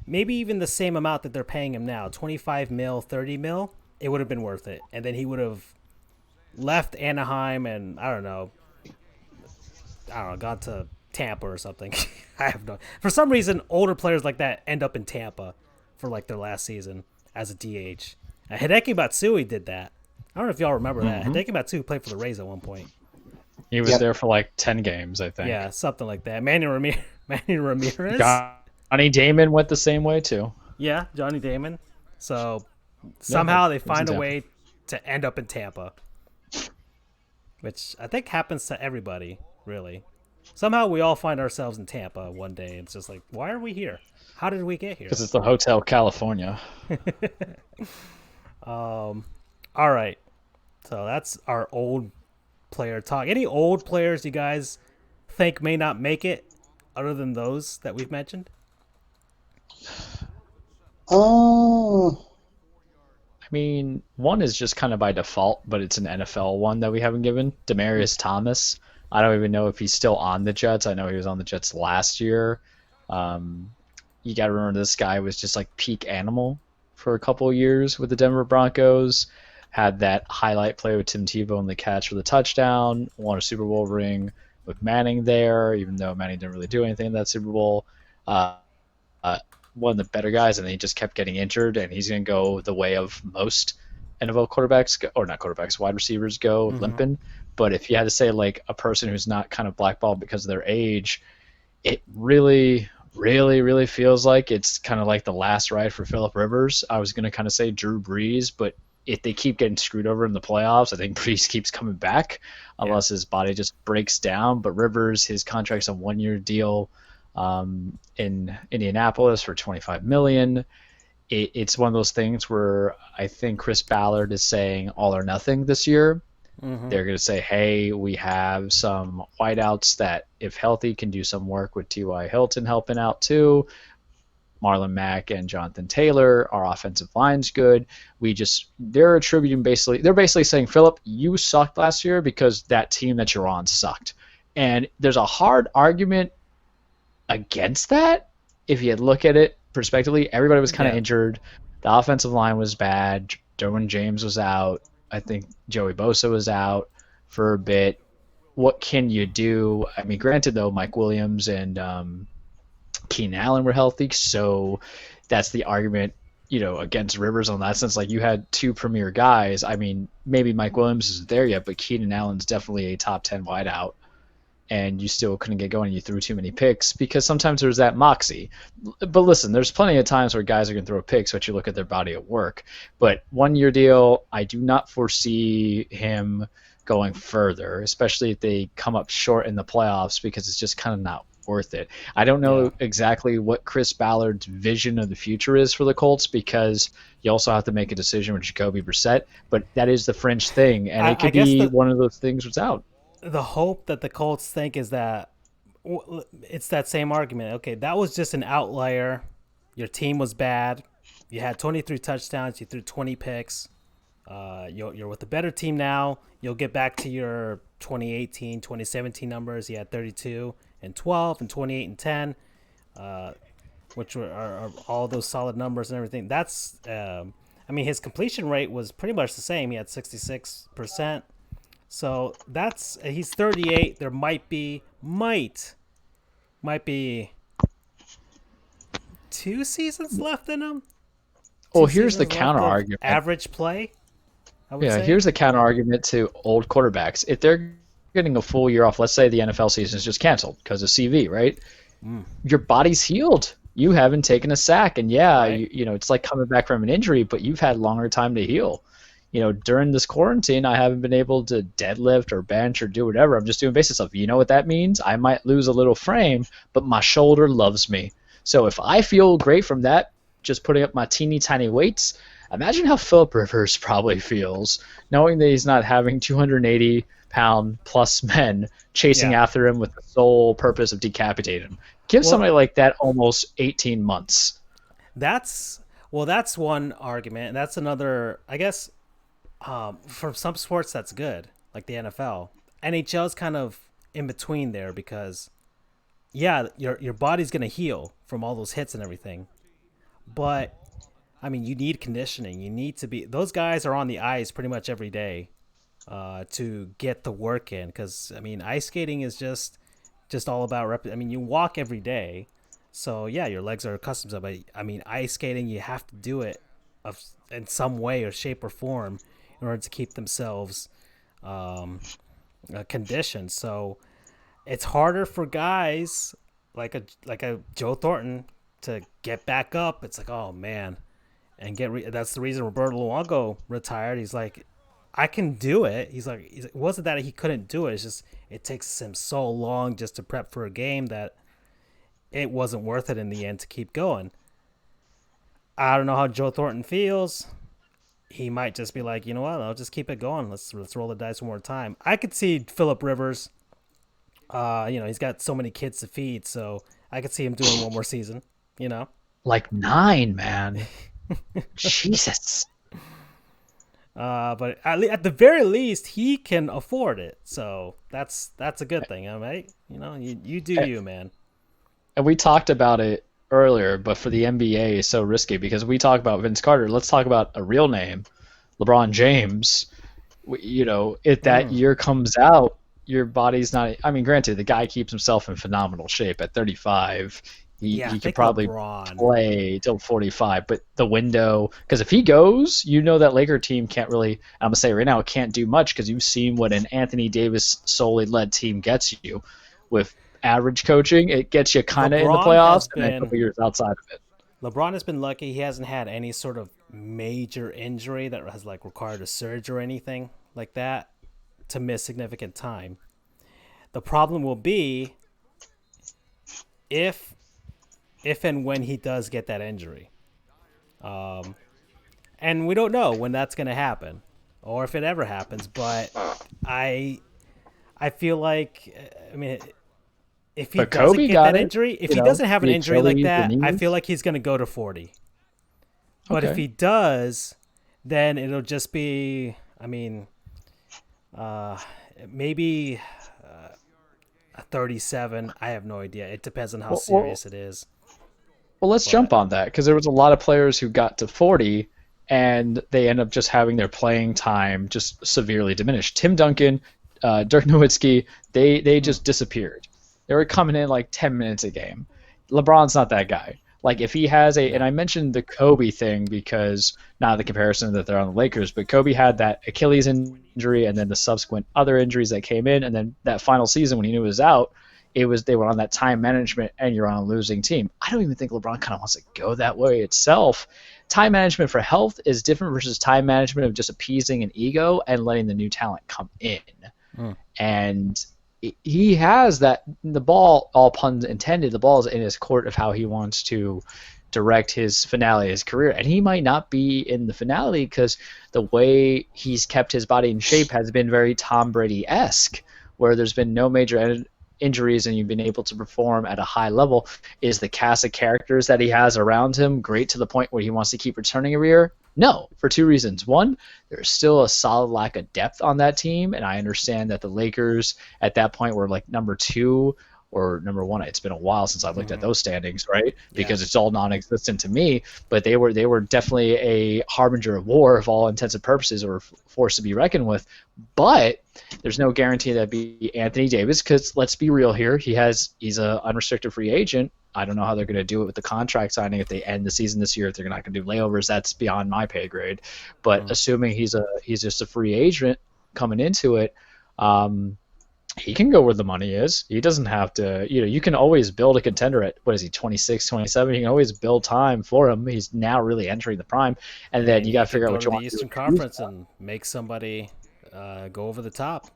maybe even the same amount that they're paying him now, 25 mil, 30 mil, it would have been worth it. And then he would have left Anaheim and I don't know, got to Tampa or something. I have no. For some reason, older players like that end up in Tampa for like their last season as a DH. Hideki Matsui did that. I don't know if y'all remember that. Hideki Matsui played for the Rays at one point. He was there for like 10 games, I think. Yeah, something like that. Manny Ramirez. Johnny Damon went the same way too. Yeah, Johnny Damon. So somehow they find a way to end up in Tampa, which I think happens to everybody, really. Somehow we all find ourselves in Tampa one day. It's just like, why are we here? How did we get here? Because it's the Hotel California. All right. So that's our old player talk. Any old players you guys think may not make it other than those that we've mentioned? Oh. I mean, one is just kind of by default, but it's an NFL one that we haven't given. Demaryius Thomas. I don't even know if he's still on the Jets. I know he was on the Jets last year. You got to remember this guy was just like peak animal for a couple of years with the Denver Broncos. Had that highlight play with Tim Tebow in the catch for the touchdown. Won a Super Bowl ring with Manning there, even though Manning didn't really do anything in that Super Bowl. One of the better guys, and then he just kept getting injured, and he's going to go the way of most NFL quarterbacks, or not quarterbacks, wide receivers go limping. But if you had to say like a person who's not kind of blackballed because of their age, it really, really, really feels like it's kind of like the last ride for Phillip Rivers. I was going to kind of say Drew Brees, but if they keep getting screwed over in the playoffs, I think Brees keeps coming back unless his body just breaks down. But Rivers, his contract's a 1-year deal in Indianapolis for $25 million. It's one of those things where I think Chris Ballard is saying all or nothing this year. They're going to say, hey, we have some wideouts that, if healthy, can do some work with T.Y. Hilton helping out too. Marlon Mack and Jonathan Taylor, our offensive line's good. They're basically saying, Phillip, you sucked last year because that team that you're on sucked. And there's a hard argument against that. If you look at it prospectively, everybody was kind of injured. The offensive line was bad. Derwin James was out. I think Joey Bosa was out for a bit. What can you do? I mean, granted, though, Mike Williams and Keenan Allen were healthy, so that's the argument, against Rivers on that sense. Like, you had two premier guys. I mean, maybe Mike Williams isn't there yet, but Keenan Allen's definitely a top 10 wideout, and you still couldn't get going. You threw too many picks because sometimes there's that moxie. But listen, there's plenty of times where guys are going to throw picks, but you look at their body of work. But 1-year deal, I do not foresee him going further, especially if they come up short in the playoffs, because it's just kind of not worth it. I don't know exactly what Chris Ballard's vision of the future is for the Colts, because you also have to make a decision with Jacoby Brissett, but that is the fringe thing, and it could be one of those things that's out. The hope that the Colts think is that it's that same argument. Okay, that was just an outlier. Your team was bad. You had 23 touchdowns. You threw 20 picks. You're with a better team now. You'll get back to your 2018, 2017 numbers. You had 32 and 12 and 28 and 10, which are all those solid numbers and everything. That's, his completion rate was pretty much the same. He had 66%. So he's 38. There might be 2 seasons left in him. Well, here's the counter argument. Average play. Here's the counter argument to old quarterbacks. If they're getting a full year off, let's say the NFL season is just canceled because of CV, right? Your body's healed. You haven't taken a sack, and right. It's like coming back from an injury, but you've had longer time to heal. During this quarantine, I haven't been able to deadlift or bench or do whatever. I'm just doing basic stuff. You know what that means? I might lose a little frame, but my shoulder loves me. So if I feel great from that, just putting up my teeny tiny weights, imagine how Phillip Rivers probably feels, knowing that he's not having 280-pound plus men chasing after him with the sole purpose of decapitating him. Give somebody like that almost 18 months. That's one argument. That's another, I guess. For some sports, that's good, like the NFL. NHL is kind of in between there because, your body's going to heal from all those hits and everything. But, you need conditioning. You need to be – those guys are on the ice pretty much every day to get the work in because, ice skating is just all about you walk every day. So, your legs are accustomed to it. But, ice skating, you have to do it in some way or shape or form in order to keep themselves conditioned. So it's harder for guys like a Joe Thornton to get back up. It's like, oh man, and that's the reason Roberto Luongo retired. He's like, I can do it. He's like, it wasn't that he couldn't do it. It's just it takes him so long just to prep for a game that it wasn't worth it in the end to keep going. I don't know how Joe Thornton feels. He might just be like, you know what, I'll just keep it going. Let's roll the dice one more time. I could see Phillip Rivers. He's got so many kids to feed, so I could see him doing one more season. Like 9, man. Jesus. But at the very least, he can afford it. So that's a good thing, right? You do you, man. And we talked about it earlier, but for the NBA is so risky because we talk about Vince Carter. Let's talk about a real name, LeBron James. If that year comes out, your body's not. Granted, the guy keeps himself in phenomenal shape at 35. He could probably play till 45, but the window, because if he goes, that Laker team can't really. I'm gonna say right now, it can't do much because you've seen what an Anthony Davis solely led team gets you with. Average coaching, it gets you kind of in the playoffs and then a couple years outside of it. LeBron has been lucky. He hasn't had any sort of major injury that has required a surgery or anything like that to miss significant time. The problem will be if and when he does get that injury. And we don't know when that's going to happen or if it ever happens, but I feel like, if he doesn't get that injury, if he doesn't have an injury like that, I feel like he's going to go to 40. But if he does, then it'll just be, maybe 37. I have no idea. It depends on how serious it is. Well, let's jump on that because there was a lot of players who got to 40 and they end up just having their playing time just severely diminished. Tim Duncan, Dirk Nowitzki, they just disappeared. They were coming in like 10 minutes a game. LeBron's not that guy. Like if he has and I mentioned the Kobe thing because not the comparison that they're on the Lakers, but Kobe had that Achilles injury and then the subsequent other injuries that came in, and then that final season when he knew he was out, they were on that time management and you're on a losing team. I don't even think LeBron kind of wants to go that way itself. Time management for health is different versus time management of just appeasing an ego and letting the new talent come in. And he has that, the ball, all puns intended, the ball is in his court of how he wants to direct his finale, his career. And he might not be in the finale because the way he's kept his body in shape has been very Tom Brady-esque, where there's been no major injuries and you've been able to perform at a high level. Is the cast of characters that he has around him great to the point where he wants to keep returning every year? No, for two reasons. One, there's still a solid lack of depth on that team, and I understand that the Lakers at that point were like number 2 or number 1. It's been a while since I've looked at those standings, right? Because it's all non-existent to me. But they were definitely a harbinger of war, of all intents and purposes, or force to be reckoned with. But there's no guarantee that'd be Anthony Davis, because let's be real here. He's a unrestricted free agent. I don't know how they're going to do it with the contract signing if they end the season this year. If they're not going to do layovers, that's beyond my pay grade. But assuming he's just a free agent coming into it, he can go where the money is. He doesn't have to. You can always build a contender at, what is he, 26, 27? You can always build time for him. He's now really entering the prime, and then you got to figure out what you want to the Eastern Conference and make somebody go over the top.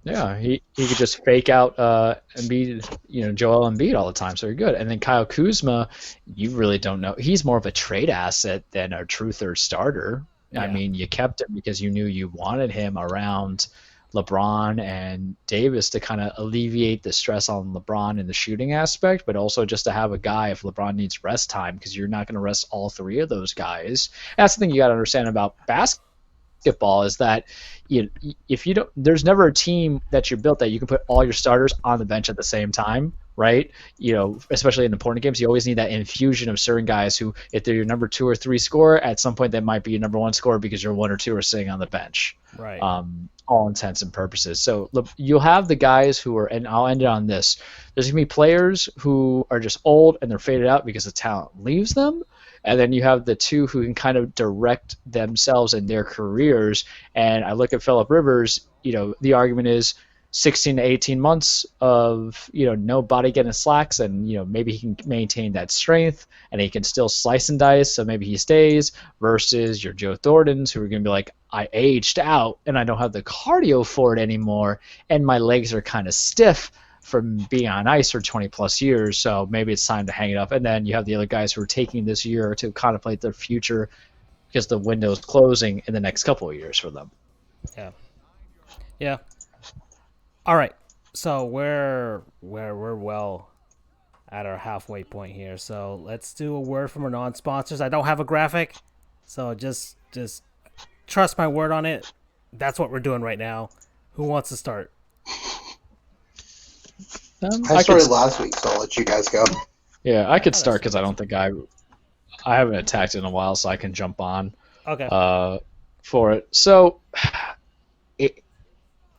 Yeah, he could just fake out Embiid, Joel Embiid all the time, so you're good. And then Kyle Kuzma, you really don't know. He's more of a trade asset than a true third starter. Yeah. I mean, you kept him because you knew you wanted him around LeBron and Davis to kind of alleviate the stress on LeBron in the shooting aspect, but also just to have a guy if LeBron needs rest time, because you're not going to rest all three of those guys. That's the thing you got to understand about basketball is that if you don't, there's never a team that you're built that you can put all your starters on the bench at the same time, right? Especially in important games, you always need that infusion of certain guys who, if they're your number 2 or 3 scorer, at some point they might be your number 1 scorer because your 1 or 2 are sitting on the bench. Right. All intents and purposes. So you'll have the guys who are, and I'll end it on this. There's going to be players who are just old and they're faded out because the talent leaves them. And then you have the two who can kind of direct themselves in their careers. And I look at Phillip Rivers, the argument is 16 to 18 months of, no body getting slacks, and, maybe he can maintain that strength and he can still slice and dice, so maybe he stays, versus your Joe Thorntons who are going to be like, I aged out and I don't have the cardio for it anymore and my legs are kind of stiff from being on ice for 20 plus years, so maybe it's time to hang it up. And then you have the other guys who are taking this year to contemplate their future because the window's closing in the next couple of years for them. Yeah. All right, so we're well at our halfway point here. So let's do a word from our non-sponsors. I don't have a graphic, so just trust my word on it. That's what we're doing right now. Who wants to start? I started last week, so I'll let you guys go. Yeah, I could start because I don't think I haven't attacked in a while, so I can jump on. Okay. For it. So,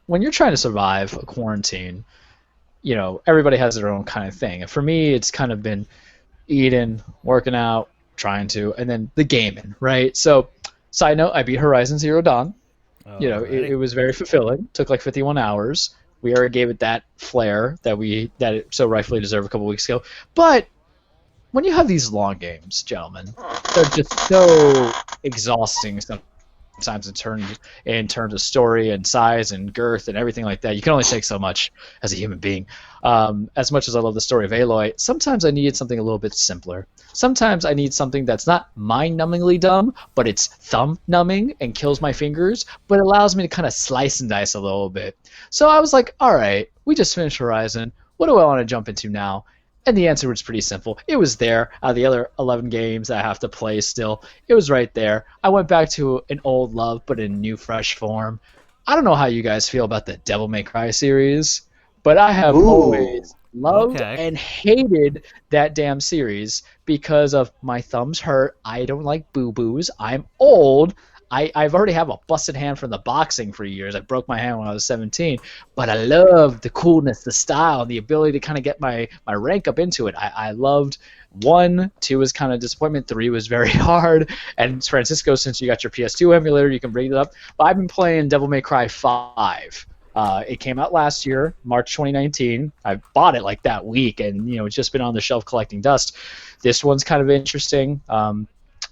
when you're trying to survive a quarantine, everybody has their own kind of thing. And for me, it's kind of been eating, working out, trying to, and then the gaming, right? So, side note, I beat Horizon Zero Dawn. It was very fulfilling. Took like 51 hours. We already gave it that flair that it so rightfully deserved a couple weeks ago. But when you have these long games, gentlemen, they're just so exhausting sometimes in terms of story and size and girth and everything like that. You can only take so much as a human being. As much as I love the story of Aloy, sometimes I needed something a little bit simpler. Sometimes I need something that's not mind-numbingly dumb, but it's thumb-numbing and kills my fingers, but allows me to kind of slice and dice a little bit. So I was like, all right, we just finished Horizon. What do I want to jump into now? And the answer was pretty simple. It was there. Out of the other 11 games I have to play still, it was right there. I went back to an old love, but in new, fresh form. I don't know how you guys feel about the Devil May Cry series, but I have always loved and hated that damn series because of my thumbs hurt. I don't like boo-boos. I'm old. I've already have a busted hand from the boxing for years. I broke my hand when I was 17, but I love the coolness, the style, the ability to kind of get my rank up into it. I loved 1, 2 was kind of disappointment, 3 was very hard. And Francisco, since you got your PS2 emulator, you can bring it up. But I've been playing Devil May Cry 5. It came out last year, March 2019. I bought it like that week, and it's just been on the shelf collecting dust. This one's kind of interesting.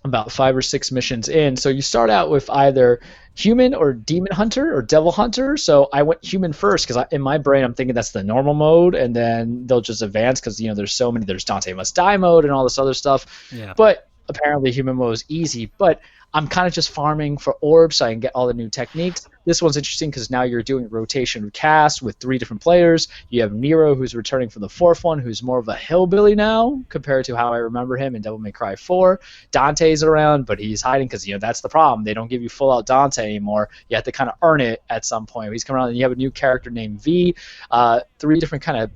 About 5 or 6 missions in. So you start out with either human or demon hunter or devil hunter. So I went human first because in my brain I'm thinking that's the normal mode, and then they'll just advance because there's so many. There's Dante Must Die mode and all this other stuff. Yeah. But apparently human mode is easy. But I'm kind of just farming for orbs so I can get all the new techniques. This one's interesting because now you're doing rotation cast with 3 different players. You have Nero, who's returning from the 4th one, who's more of a hillbilly now compared to how I remember him in Devil May Cry 4. Dante's around, but he's hiding because that's the problem. They don't give you full-out Dante anymore. You have to kind of earn it at some point. He's coming around, and you have a new character named V. 3 different kind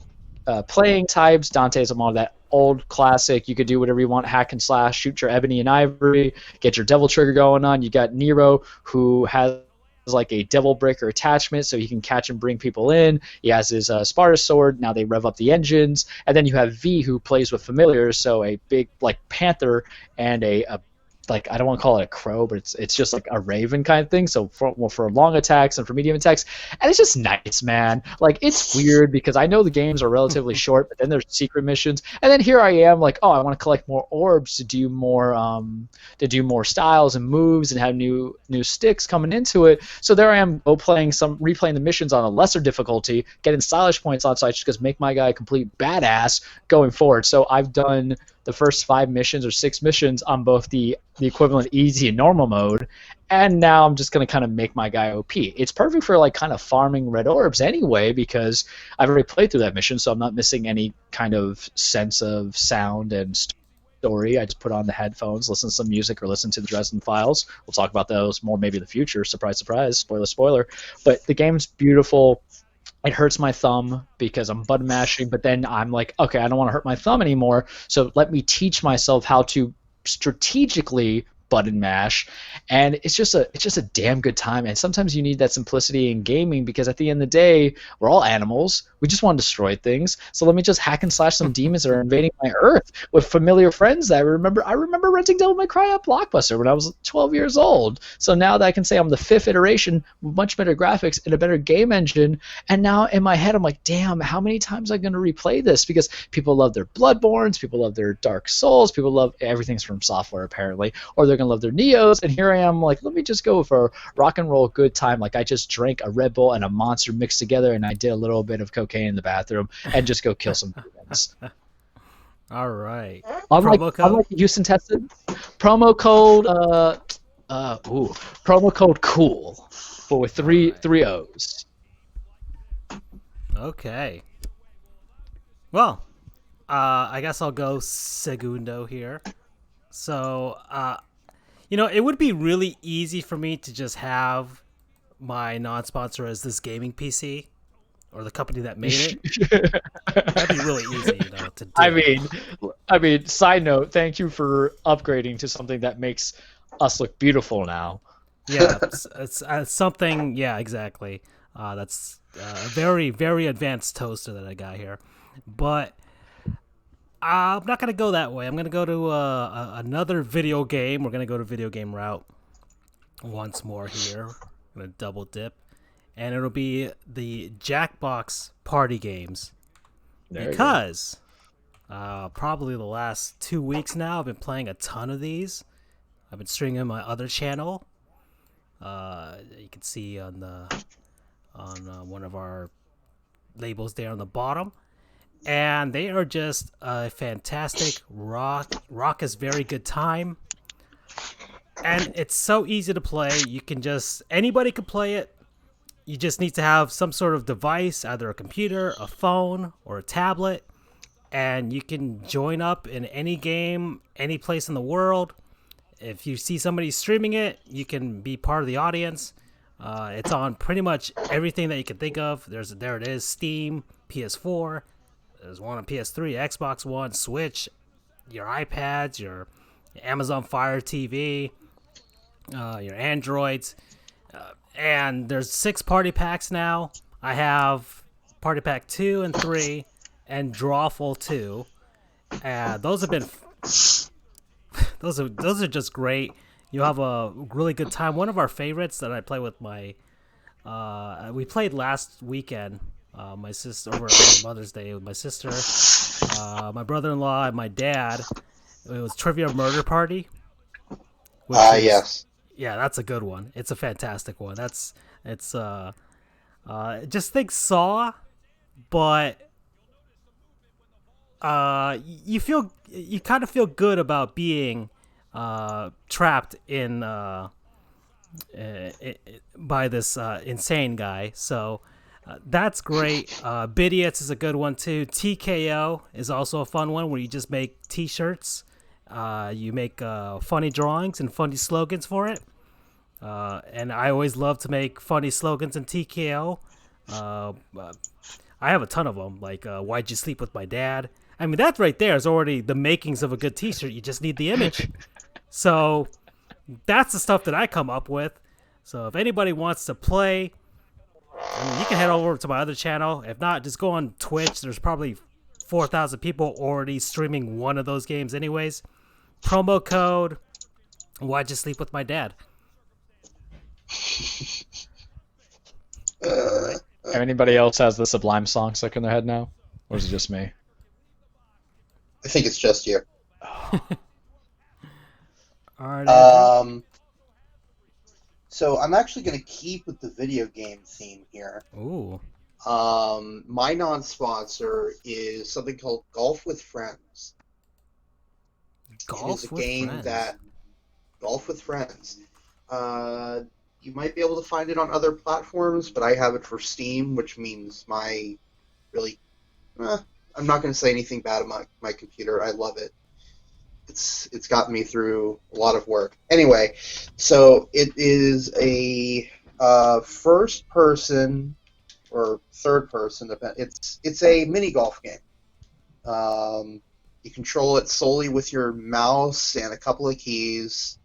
of playing types. Dante's a more that old classic. You could do whatever you want, hack and slash, shoot your ebony and ivory, get your devil trigger going on. You got Nero, who has like a devil breaker attachment so he can catch and bring people in. He has his Sparta sword. Now they rev up the engines. And then you have V, who plays with familiars, so a big like panther and a like, I don't want to call it a crow, but it's just like a raven kind of thing. So for long attacks and for medium attacks, and it's just nice, man. Like, it's weird because I know the games are relatively short, but then there's secret missions, and then here I am like, oh, I want to collect more orbs to do more styles and moves and have new sticks coming into it. So there I am, replaying the missions on a lesser difficulty, getting stylish points on, so I just make my guy a complete badass going forward. So I've done the first 5 missions or 6 missions on both the equivalent easy and normal mode, and now I'm just going to kind of make my guy OP. It's perfect for like kind of farming red orbs anyway, because I've already played through that mission, so I'm not missing any kind of sense of sound and story. I just put on the headphones, listen to some music, or listen to the Dresden Files. We'll talk about those more maybe in the future. Surprise, surprise. Spoiler. But the game's beautiful. It hurts my thumb because I'm button mashing, but then I'm like, okay, I don't want to hurt my thumb anymore, so let me teach myself how to strategically button mash, and it's just a damn good time. And sometimes you need that simplicity in gaming, because at the end of the day, we're all animals. We just want to destroy things. So let me just hack and slash some demons that are invading my Earth with familiar friends that I remember. I remember renting Devil May Cry at Blockbuster when I was 12 years old. So now that I can say I'm the 5th iteration with much better graphics and a better game engine, and now in my head I'm like, damn, how many times am I going to replay this? Because people love their Bloodborns, people love their Dark Souls, people love everything's from Software apparently, or they're going to love their Neos, and here I am like, let me just go for a rock and roll good time. Like, I just drank a Red Bull and a Monster mixed together, and I did a little bit of cocaine in the bathroom and just go kill some demons. All right. Unlike Houston tested promo code promo code cool, but with three O's. Okay. Well, I guess I'll go segundo here. So, it would be really easy for me to just have my non-sponsor as this gaming PC, or the company that made it. That'd be really easy, to do. I mean, side note, thank you for upgrading to something that makes us look beautiful now. Yeah, it's something. Yeah, exactly. That's a very, very advanced toaster that I got here, but I'm not gonna go that way. I'm gonna go to another video game. We're gonna go to video game route once more here. I'm gonna double dip, and it'll be the Jackbox party games, because probably the last 2 weeks now I've been playing a ton of these. I've been streaming on my other channel. You can see on one of our labels there on the bottom. And they are just a fantastic rock is very good time. And it's so easy to play. Anybody can play it. You just need to have some sort of device, either a computer, a phone, or a tablet. And you can join up in any game, any place in the world. If you see somebody streaming it, you can be part of the audience. It's on pretty much everything that you can think of. There it is, Steam, PS4. There's one on PS3, Xbox One, Switch, your iPads, your Amazon Fire TV. your androids, and there's 6 party packs now. I have party pack 2 and 3, and Drawful 2. Those have been those are just great. You'll have a really good time. One of our favorites that I play with my we played last weekend. My sister over on Mother's Day with my sister, my brother-in-law, and my dad. It was Trivia Murder Party. Yes. Yeah, that's a good one. It's a fantastic one. Just think Saw, but you kind of feel good about being trapped in by this insane guy. So that's great. Bidiots is a good one too. TKO is also a fun one where you just make T-shirts. You make funny drawings and funny slogans for it. And I always love to make funny slogans in TKO. I have a ton of them, like "Why'd you sleep with my dad?" I mean, that right there is already the makings of a good T-shirt. You just need the image. So that's the stuff that I come up with. So if anybody wants to play, I mean, you can head over to my other channel. If not, just go on Twitch. There's probably 4,000 people already streaming one of those games anyways. Promo code, "Why'd you sleep with my dad?" Anybody else has the Sublime song stuck in their head now? Or is it just me? I think it's just you. All right. So I'm actually going to keep with the video game theme here. Ooh. My non-sponsor is something called Golf with Friends. Golf with Friends. Golf with Friends. You might be able to find it on other platforms, but I have it for Steam, which means I'm not going to say anything bad about my computer. I love it. It's gotten me through a lot of work. Anyway, so it is a first person or third person. It's a mini golf game. You control it solely with your mouse and a couple of keys,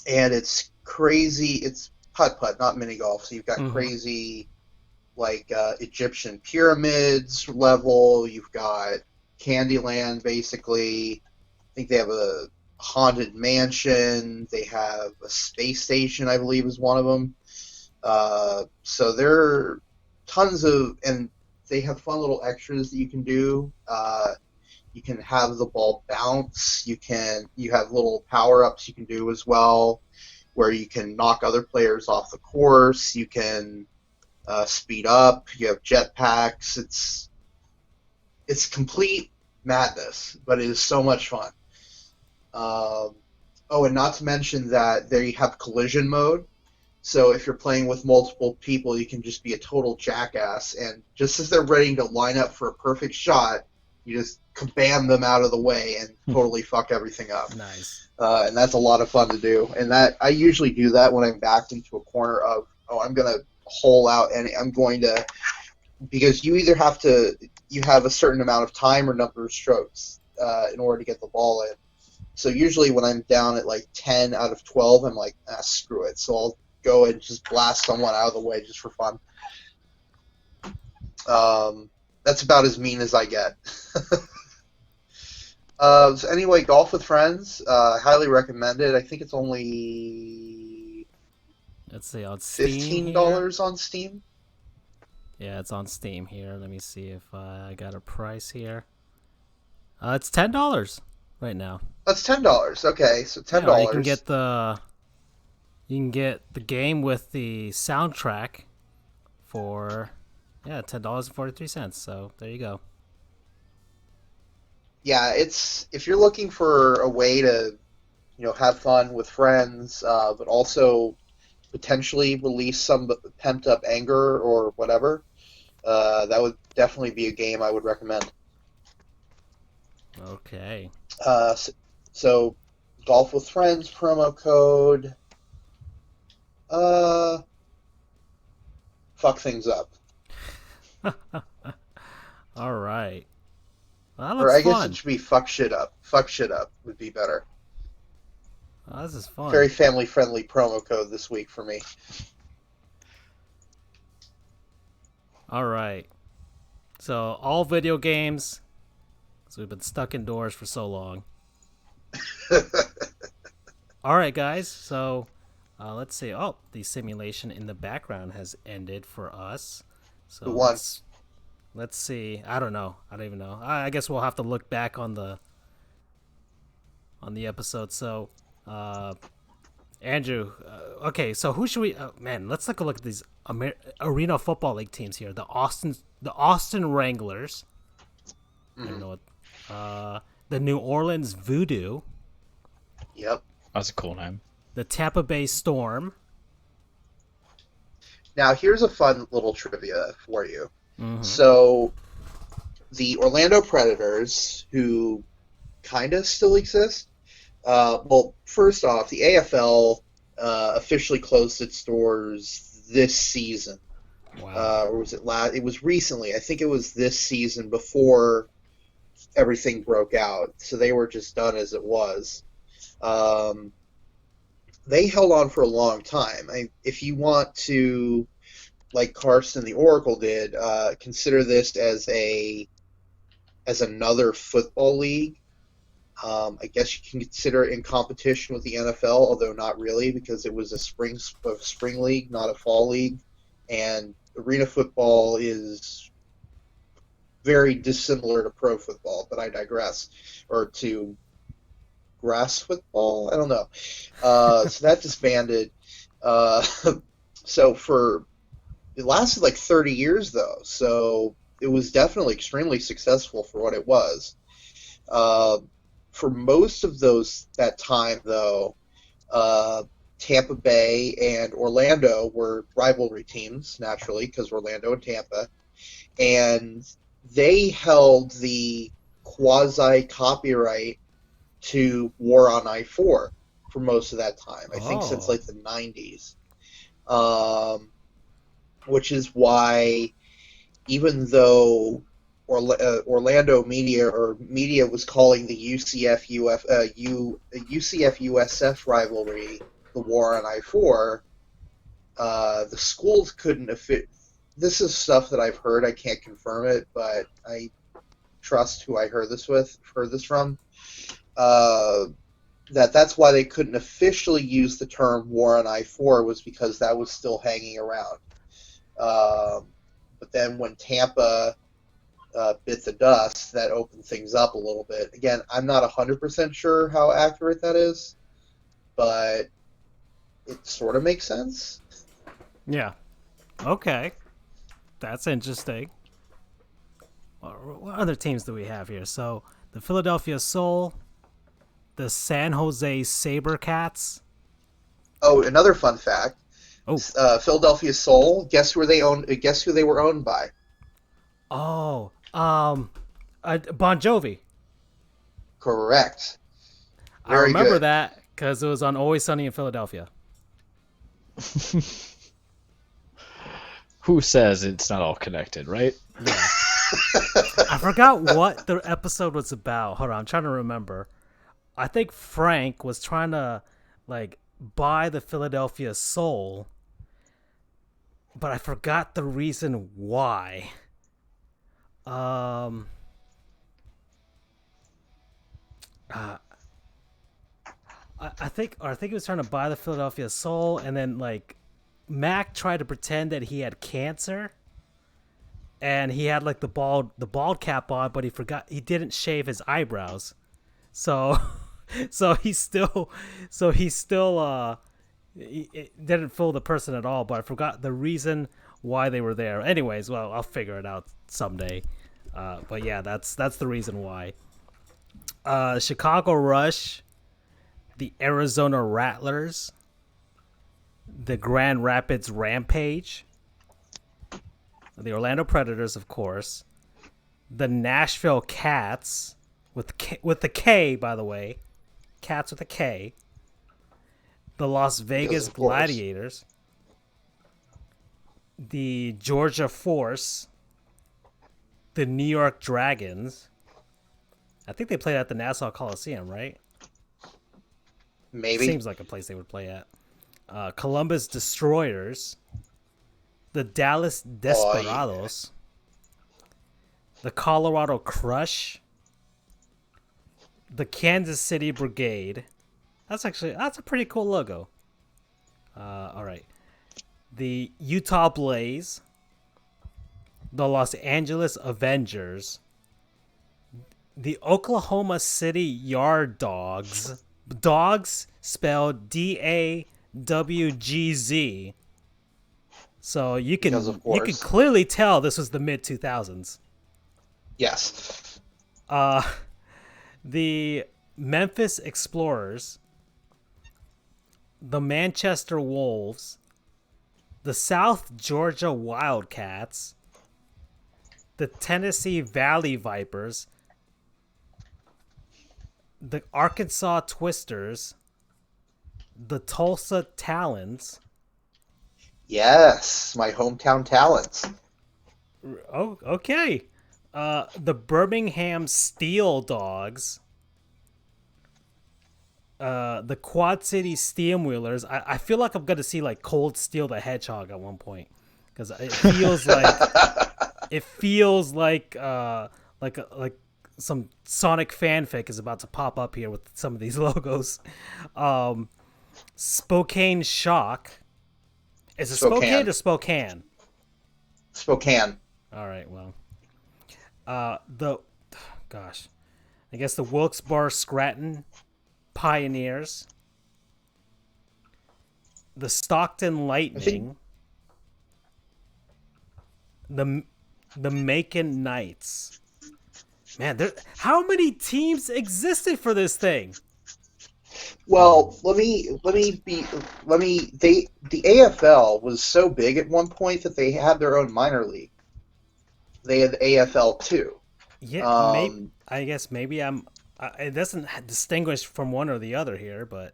and it's crazy. It's putt-putt, not mini golf. So you've got crazy, like Egyptian pyramids level. You've got Candyland, basically. I think they have a haunted mansion. They have a space station, I believe, is one of them. So there are tons of, and they have fun little extras that you can do. You can have the ball bounce. You have little power-ups you can do as well, where you can knock other players off the course. You can speed up. You have jetpacks. It's complete madness, but it is so much fun. And not to mention that they have collision mode. So if you're playing with multiple people, you can just be a total jackass, and just as they're ready to line up for a perfect shot, you just kabam them out of the way and totally fuck everything up. Nice. And that's a lot of fun to do. And that I usually do that when I'm backed into a corner of, I'm going to hole out, and I'm going to, because you either have a certain amount of time or number of strokes in order to get the ball in. So usually when I'm down at like 10 out of 12, I'm like, screw it. So I'll go and just blast someone out of the way just for fun. That's about as mean as I get. So anyway, Golf with Friends, highly recommend it. I think it's only, let's see, on Steam $15 here. On Steam. Yeah, it's on Steam here. Let me see if I got a price here. It's $10 right now. That's $10. Okay, so $10. Yeah, you can get the game with the soundtrack for $10.43. So there you go. Yeah, if you're looking for a way to, have fun with friends, but also potentially release some pent up anger or whatever, that would definitely be a game I would recommend. Okay. So Golf with Friends promo code. Fuck things up. All right. Well, that Or looks I guess fun. it should be fuck shit up. Fuck shit up would be better. Oh, this is fun. Very family-friendly promo code this week for me. All right. So all video games. So we've been stuck indoors for so long. All right, guys. So let's see. Oh, the simulation in the background has ended for us. So Who won? let's see. I don't know. I don't even know. I guess we'll have to look back on the episode. So, Andrew. Okay. So who should we? Man, let's take a look at these Arena Football League teams here. The Austin Wranglers. I don't know what. The New Orleans Voodoo. Yep. That's a cool name. The Tampa Bay Storm. Now, here's a fun little trivia for you. So, the Orlando Predators, who kind of still exist, well, first off, the AFL officially closed its doors this season. Wow. Or was it last? It was recently. I think it was this season before everything broke out. So they were just done as it was. They held on for a long time. If you want to, like Carson the Oracle did, consider this as another football league. I guess you can consider it in competition with the NFL, although not really, because it was a spring league, not a fall league, and arena football is very dissimilar to pro football. But I digress, or to grass football. I don't know. So that disbanded. So it lasted like 30 years though, so it was definitely extremely successful for what it was. For most of that time though, Tampa Bay and Orlando were rivalry teams, naturally, because Orlando and Tampa, and they held the quasi-copyright to War on I-4 for most of that time. I think since like the 90s. Which is why, even though Orlando media was calling the UCF-USF rivalry the War on I-4, the schools couldn't this is stuff that I've heard. I can't confirm it, but I trust who I heard this from. That's why they couldn't officially use the term War on I-4, was because that was still hanging around. But then when Tampa bit the dust, that opened things up a little bit. Again, I'm not 100% sure how accurate that is, but it sort of makes sense. Yeah. Okay. That's interesting. What other teams do we have here? So, the Philadelphia Soul, the San Jose SaberCats. Oh, another fun fact. Oh. Philadelphia Soul, guess who they were owned by? Oh, Bon Jovi. Correct. I remember that because it was on Always Sunny in Philadelphia. Who says it's not all connected, right? Yeah. I forgot what the episode was about. Hold on, I'm trying to remember. I think Frank was trying to buy the Philadelphia Soul, but I forgot the reason why. I think he was trying to buy the Philadelphia Soul, and then Mac tried to pretend that he had cancer, and he had the bald cap on, but he didn't shave his eyebrows, so he didn't fool the person at all. But I forgot the reason why they were there. Anyways, well, I'll figure it out someday. But yeah, that's the reason why. Chicago Rush, the Arizona Rattlers, the Grand Rapids Rampage, the Orlando Predators, of course, the Nashville Cats with the K, by the way, Cats with a K, the Las Vegas Gladiators, the Georgia Force, the New York Dragons. I think they played at the Nassau Coliseum, right? Maybe. Seems like a place they would play at. Columbus Destroyers, the Dallas Desperados, the Colorado Crush, the Kansas City Brigade. That's a pretty cool logo. All right. The Utah Blaze, the Los Angeles Avengers, the Oklahoma City Yard Dogs. Dogs spelled DAWGZ. So you can clearly tell this was the mid 2000s. Yes. The Memphis Explorers, the Manchester Wolves, the South Georgia Wildcats, the Tennessee Valley Vipers, the Arkansas Twisters, the Tulsa Talons. Yes, my hometown Talons. Oh, okay. The Birmingham Steel Dogs, the Quad City Steamwheelers. I feel like I'm gonna see like Cold Steel the Hedgehog at one point, because it feels like some Sonic fanfic is about to pop up here with some of these logos. Spokane Shock. Is it Spokane or Spokane? Spokane. All right, well. I guess the Wilkes-Barre Scranton Pioneers, the Stockton Lightning, the Macon Knights. Man, how many teams existed for this thing? Well, the AFL was so big at one point that they had their own minor league. They had the AFL too. Yeah, I guess maybe it doesn't distinguish from one or the other here, but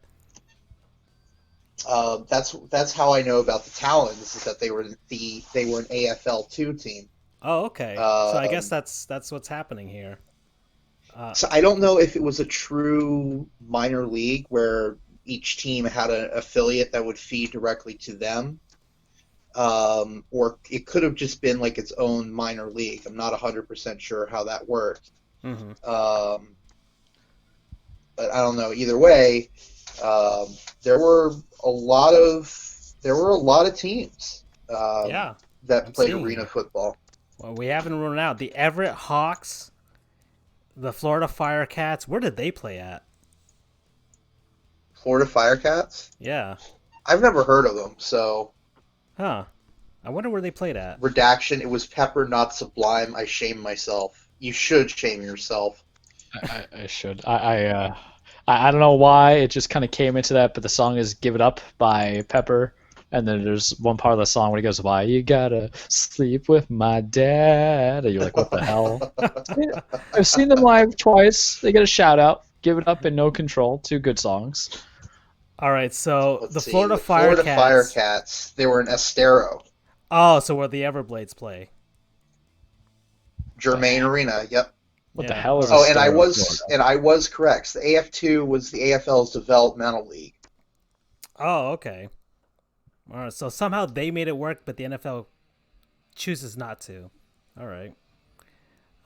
that's how I know about the Talons, is that they were an AFL 2 team. Oh, okay. So I guess that's what's happening here. So I don't know if it was a true minor league where each team had an affiliate that would feed directly to them, or it could have just been like its own minor league. I'm not 100% sure how that worked. Mm-hmm. But I don't know. Either way, there were a lot of teams that played arena football. Well, we haven't run out. The Everett Hawks, the Florida Firecats. Where did they play at? Florida Firecats? Yeah. I've never heard of them, so. Huh. I wonder where they played at. Redaction, it was Pepper, not Sublime. I shame myself. You should shame yourself. I should. I don't know why it just kind of came into that, but the song is "Give It Up" by Pepper, and then there's one part of the song where he goes, "Why you gotta sleep with my dad?" And you're like, "What the hell?" I've seen them live twice. They get a shout out. "Give It Up" and "No Control," 2 good songs. All right, so Let's see. Florida Florida Firecats. Firecats. They were in Estero. Oh, so where the Everblades play? Germain Arena. Yep. What the hell is? Oh, Estero, and I was correct. The AF2 was the AFL's developmental league. Oh, okay. All right, so somehow they made it work, but the NFL chooses not to. All right.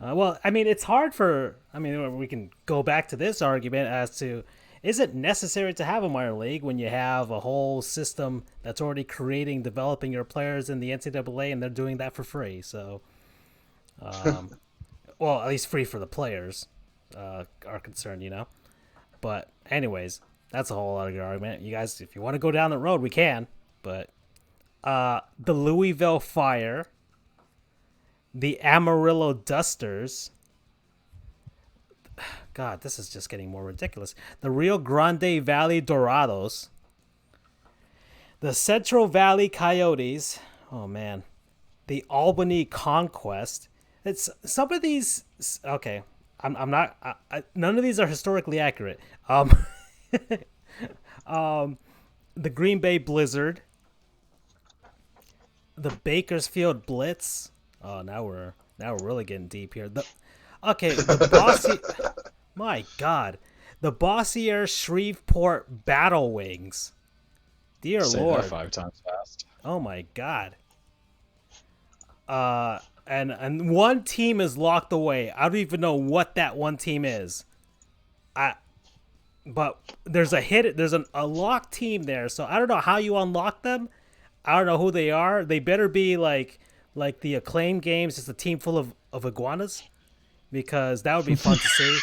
Well, I mean, it's hard we can go back to this argument as to, is it necessary to have a minor league when you have a whole system that's already developing your players in the NCAA, and they're doing that for free? So, well, at least free for the players are concerned, you know? But anyways, that's a whole other argument. You guys, if you want to go down the road, we can. But the Louisville Fire, the Amarillo Dusters. God, this is just getting more ridiculous. The Rio Grande Valley Dorados, the Central Valley Coyotes. Oh man, the Albany Conquest. It's some of these. Okay, I'm not. None of these are historically accurate. The Green Bay Blizzard, the Bakersfield Blitz. Oh, now we're really getting deep here. The Bossy. My God, The Bossier Shreveport Battle Wings. Dear Say Lord. that 5 times fast. Oh my God. And one team is locked away. I don't even know what that one team is. But there's a locked team there, so I don't know how you unlock them. I don't know who they are. They better be like the Acclaim games, just a team full of iguanas, because that would be fun to see.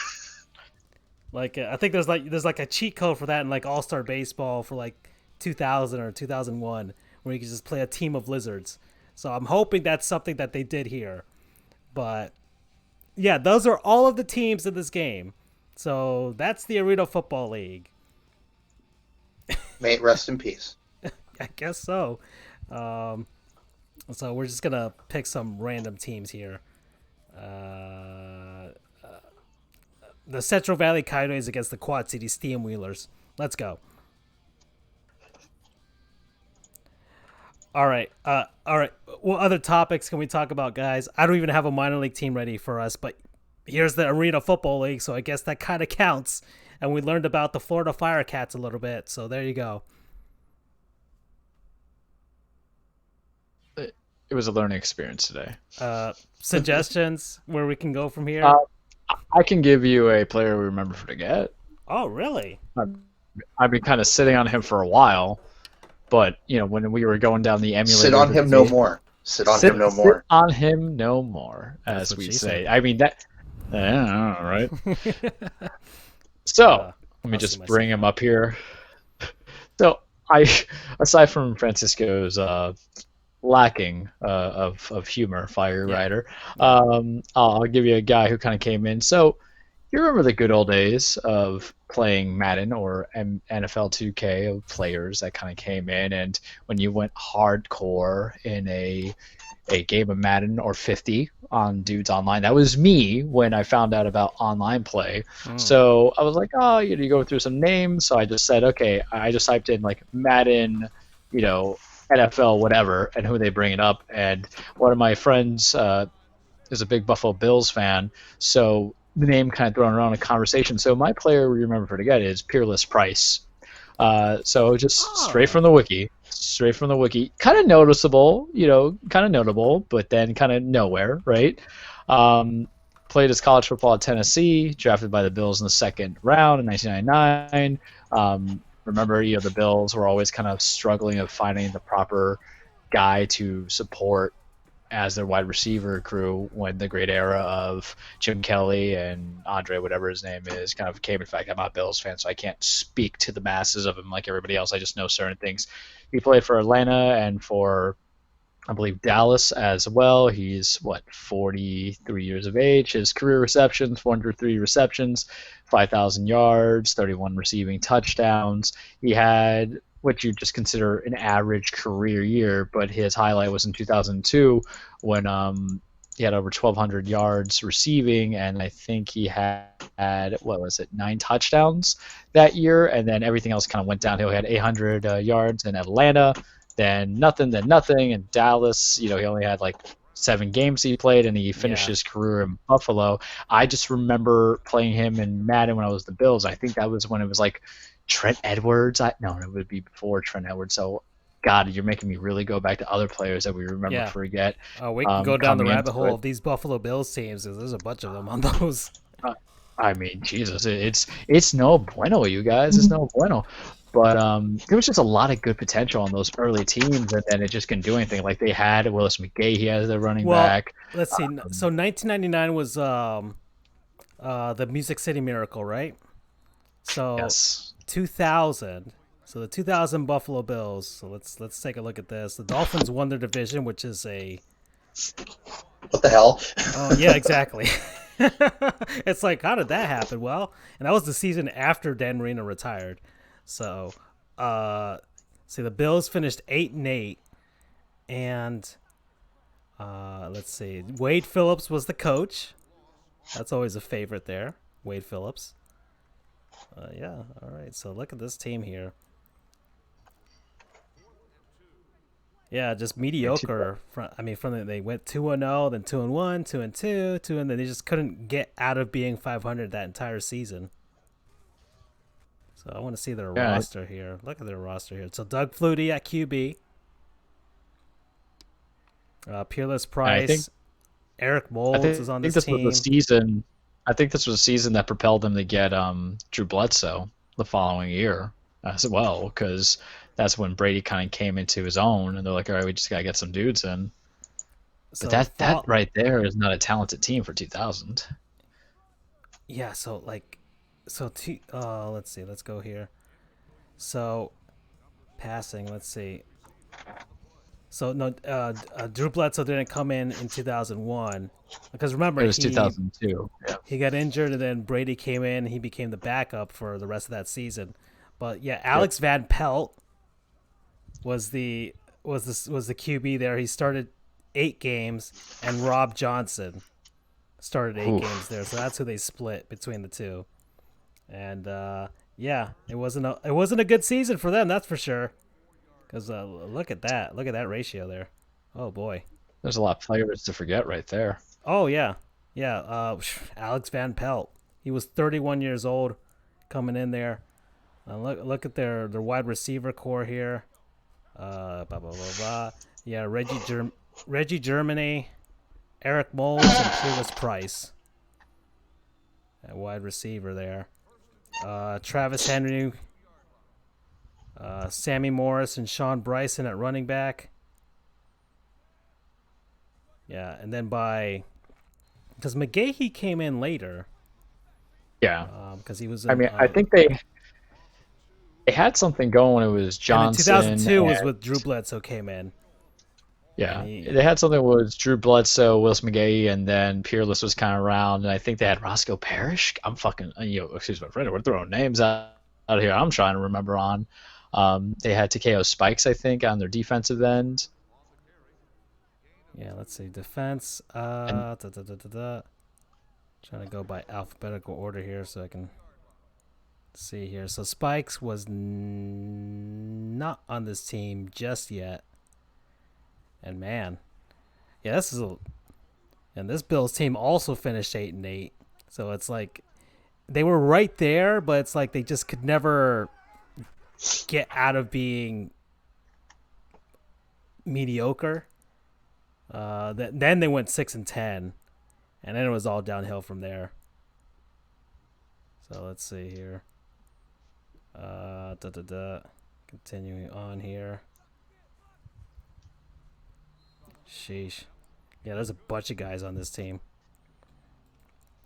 Like I think there's like a cheat code for that in like All-Star Baseball for like 2000 or 2001, where you can just play a team of lizards. So I'm hoping that's something that they did here. But yeah, those are all of the teams in this game. So that's the Arena Football League. May it rest in peace. I guess so. So we're just gonna pick some random teams here. The Central Valley Coyotes against the Quad City Steamwheelers. Let's go. All right. What other topics can we talk about, guys? I don't even have a minor league team ready for us, but here's the Arena Football League, so I guess that kind of counts. And we learned about the Florida Firecats a little bit, so there you go. It was a learning experience today. Suggestions where we can go from here? I can give you a player we remember forget. Oh, really? I've been kind of sitting on him for a while, but when we were going down the emulator, Sit on him no more. Sit on him no more. Sit on him no more, as we say. Said. I mean that. I don't know, right? So let me just bring him up here. So aside from Francisco's lacking of humor, fire writer, I'll give you a guy who kind of came in. So you remember the good old days of playing Madden or NFL 2K, of players that kind of came in, and when you went hardcore in a game of Madden or 50 on dudes online. That was me when I found out about online play. So I was like, you go through some names. So I just said, okay, I just typed in like Madden, NFL, whatever, and who they bring it up. And one of my friends is a big Buffalo Bills fan, so the name kind of thrown around in conversation. So my player we remember for forget is Peerless Price. So just straight from the wiki. Kind of noticeable, kind of notable, but then kind of nowhere, right? Played his college football at Tennessee, drafted by the Bills in the second round in 1999. Remember, the Bills were always kind of struggling of finding the proper guy to support as their wide receiver crew when the great era of Jim Kelly and Andre, whatever his name is, kind of came. In fact, I'm not a Bills fan, so I can't speak to the masses of him like everybody else. I just know certain things. He played for Atlanta and for, I believe, Dallas as well. He's, 43 years of age. His career receptions, 403 receptions, 5,000 yards, 31 receiving touchdowns. He had what you just consider an average career year, but his highlight was in 2002 when he had over 1,200 yards receiving, and I think he had 9 touchdowns that year, and then everything else kind of went downhill. He had 800 yards in Atlanta, then nothing, in Dallas. He only had 7 games he played, and he finished his career in Buffalo. I just remember playing him in Madden when I was the Bills. I think that was when it was Trent Edwards. No, it would be before Trent Edwards. So, God, you're making me really go back to other players that we remember forget. We can go down the rabbit hole of these Buffalo Bills teams. There's a bunch of them on those. I mean, Jesus, it's no bueno, you guys. It's no bueno. But there was just a lot of good potential on those early teams, and then it just couldn't do anything. Like they had Willis McGahee, he has their running back. Let's see. So 1999 was the Music City Miracle, right? So yes. 2000. So the 2000 Buffalo Bills. So let's take a look at this. The Dolphins won their division, which is a what the hell? Oh yeah, exactly. It's like, how did that happen? Well, and that was the season after Dan Marino retired. So, see, the Bills finished 8-8, and let's see, Wade Phillips was the coach. That's always a favorite there, Wade Phillips. Yeah, all right. So look at this team here. Yeah, just mediocre. They went 2-0, then 2-1, 2-2, and then they just couldn't get out of being 500 that entire season. So I want to see their Yeah. roster here. Look at their roster here. So Doug Flutie at QB. Peerless Price. Eric Moulds is on this team. Was the season. I think this was a season that propelled them to get Drew Bledsoe the following year as well, because that's when Brady kind of came into his own, and they're like, all right, we just gotta get some dudes in. So But that right there is not a talented team for 2000. Yeah, so let's see, let's go here. So passing, let's see. So no, Drew Bledsoe didn't come in 2001 because remember It was 2002. Yeah. he got injured and then Brady came in. He became the backup for the rest of that season. But yeah, Alex Van Pelt was the QB there. He started 8 games, and Rob Johnson started 8 games there. So that's who they split between the two. And yeah, it wasn't a good season for them, that's for sure. Because look at that ratio there. Oh boy, There's a lot of players to forget right there. oh yeah. Alex Van Pelt, he was 31 years old coming in there. Look at their wide receiver core here. Yeah, Reggie Germany, Eric Moulds, and Peerless Price. That wide receiver there. Travis Henry, Sammy Morris, and Sean Bryson at running back. Yeah, and then because McGahee came in later. Yeah. Because he was. I think they had something going when it was Johnson. And in 2002 was with Drew Bledsoe came in. Yeah, they had something with Drew Bledsoe, Willis McGahee, and then Peerless was kind of around, and I think they had Roscoe Parrish. I'm fucking, excuse my friend, we're throwing names out here. I'm trying to remember on. They had Takeo Spikes, I think, on their defensive end. Yeah, let's see. Defense. Trying to go by alphabetical order here so I can see here. So Spikes was not on this team just yet. And man, yeah, and this Bills team also finished 8-8. So it's like they were right there, but it's like they just could never get out of being mediocre. Then they went 6-10, and then it was all downhill from there. So let's see here. Continuing on here. Sheesh. Yeah, there's a bunch of guys on this team.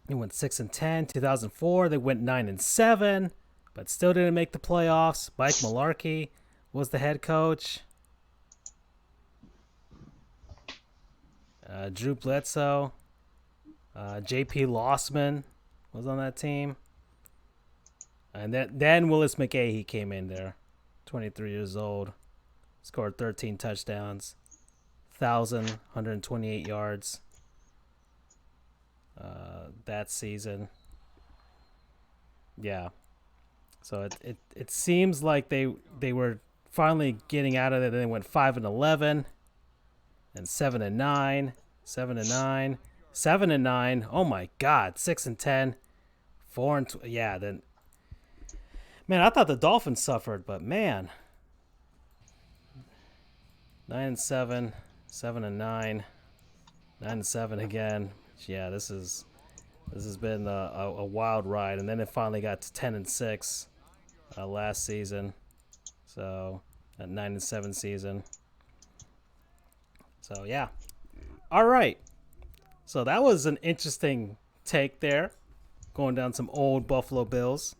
They went 6-10. 2004, they went 9-7, but still didn't make the playoffs. Mike Mularkey was the head coach. Drew Bledsoe. J.P. Lossman was on that team. And then Willis McGahee came in there, 23 years old. Scored 13 touchdowns. 1,128 yards that season. Yeah. So it seems like they were finally getting out of it. They went 5-11 and 7-9, 7-9, 7-9. Oh my God, 6-10, 4-12. Yeah, then. Man, I thought the Dolphins suffered, but man, 9-7. 7-9, 9-7 again. Yeah, this has been a wild ride, and then it finally got to 10-6 last season. So that 9-7 season. So yeah, all right. So that was an interesting take there, going down some old Buffalo Bills.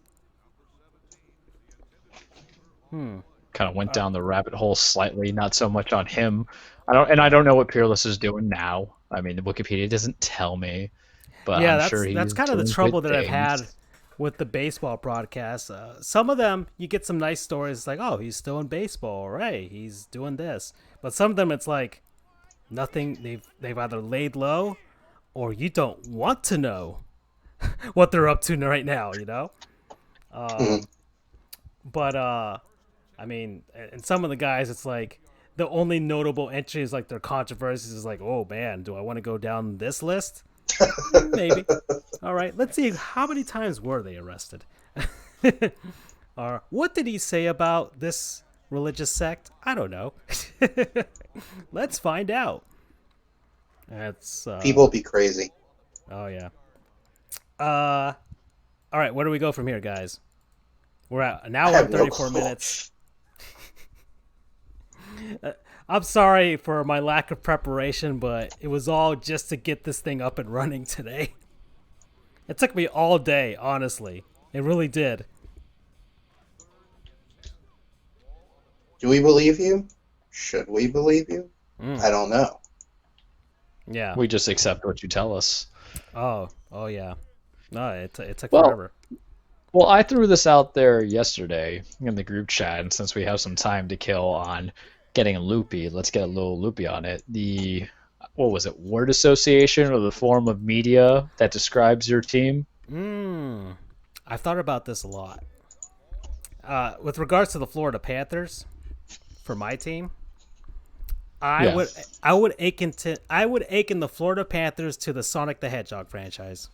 Kind of went down the rabbit hole slightly, not so much on him. I don't know what Peerless is doing now. I mean, the Wikipedia doesn't tell me, but yeah, I'm sure that's kind of the trouble that I've had with the baseball broadcasts. Some of them, you get some nice stories. It's like, oh, he's still in baseball, right? He's doing this. But some of them, it's like nothing. They've either laid low, or you don't want to know what they're up to right now. But I mean, and some of the guys, it's like the only notable entry is like their controversies is like, oh man, do I want to go down this list? Maybe. All right, let's see. How many times were they arrested? Or what did he say about this religious sect? I don't know. Let's find out. That's People be crazy. Oh yeah. All right, where do we go from here, guys? We're at an hour and 34 minutes. I'm sorry for my lack of preparation, but it was all just to get this thing up and running today. It took me all day, honestly. It really did. Do we believe you? Should we believe you? I don't know. Yeah. We just accept what you tell us. Oh yeah. No, it took Well, forever. Well, I threw this out there yesterday in the group chat, and since we have some time to kill on getting loopy, let's get a little loopy on it. What was it, word association or the form of media that describes your team? I've thought about this a lot. With regards to the Florida Panthers, for my team, I would akin the Florida Panthers to the Sonic the Hedgehog franchise.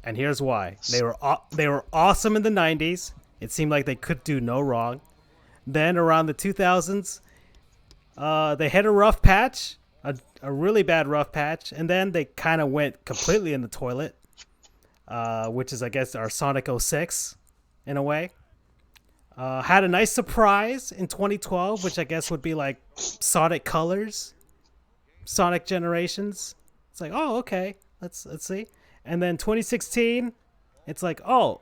And here's why. They were awesome in the 90s. It seemed like they could do no wrong. Then around the 2000s, they had a rough patch, a really bad rough patch, and then they kind of went completely in the toilet, which is, I guess, our Sonic 06 in a way. Had a nice surprise in 2012, which I guess would be like Sonic Colors, Sonic Generations. It's like, oh, okay, let's see. And then 2016, it's like, oh,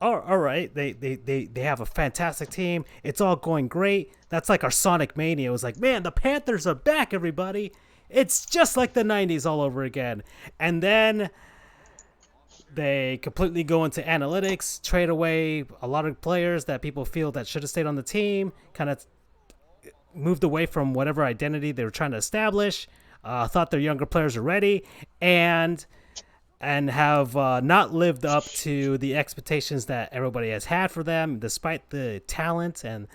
all right, they have a fantastic team. It's all going great. That's like our Sonic Mania. It was like, man, the Panthers are back, everybody. It's just like the 90s all over again. And then they completely go into analytics, trade away a lot of players that people feel that should have stayed on the team, kind of moved away from whatever identity they were trying to establish, thought their younger players were ready, and have not lived up to the expectations that everybody has had for them, despite the talent and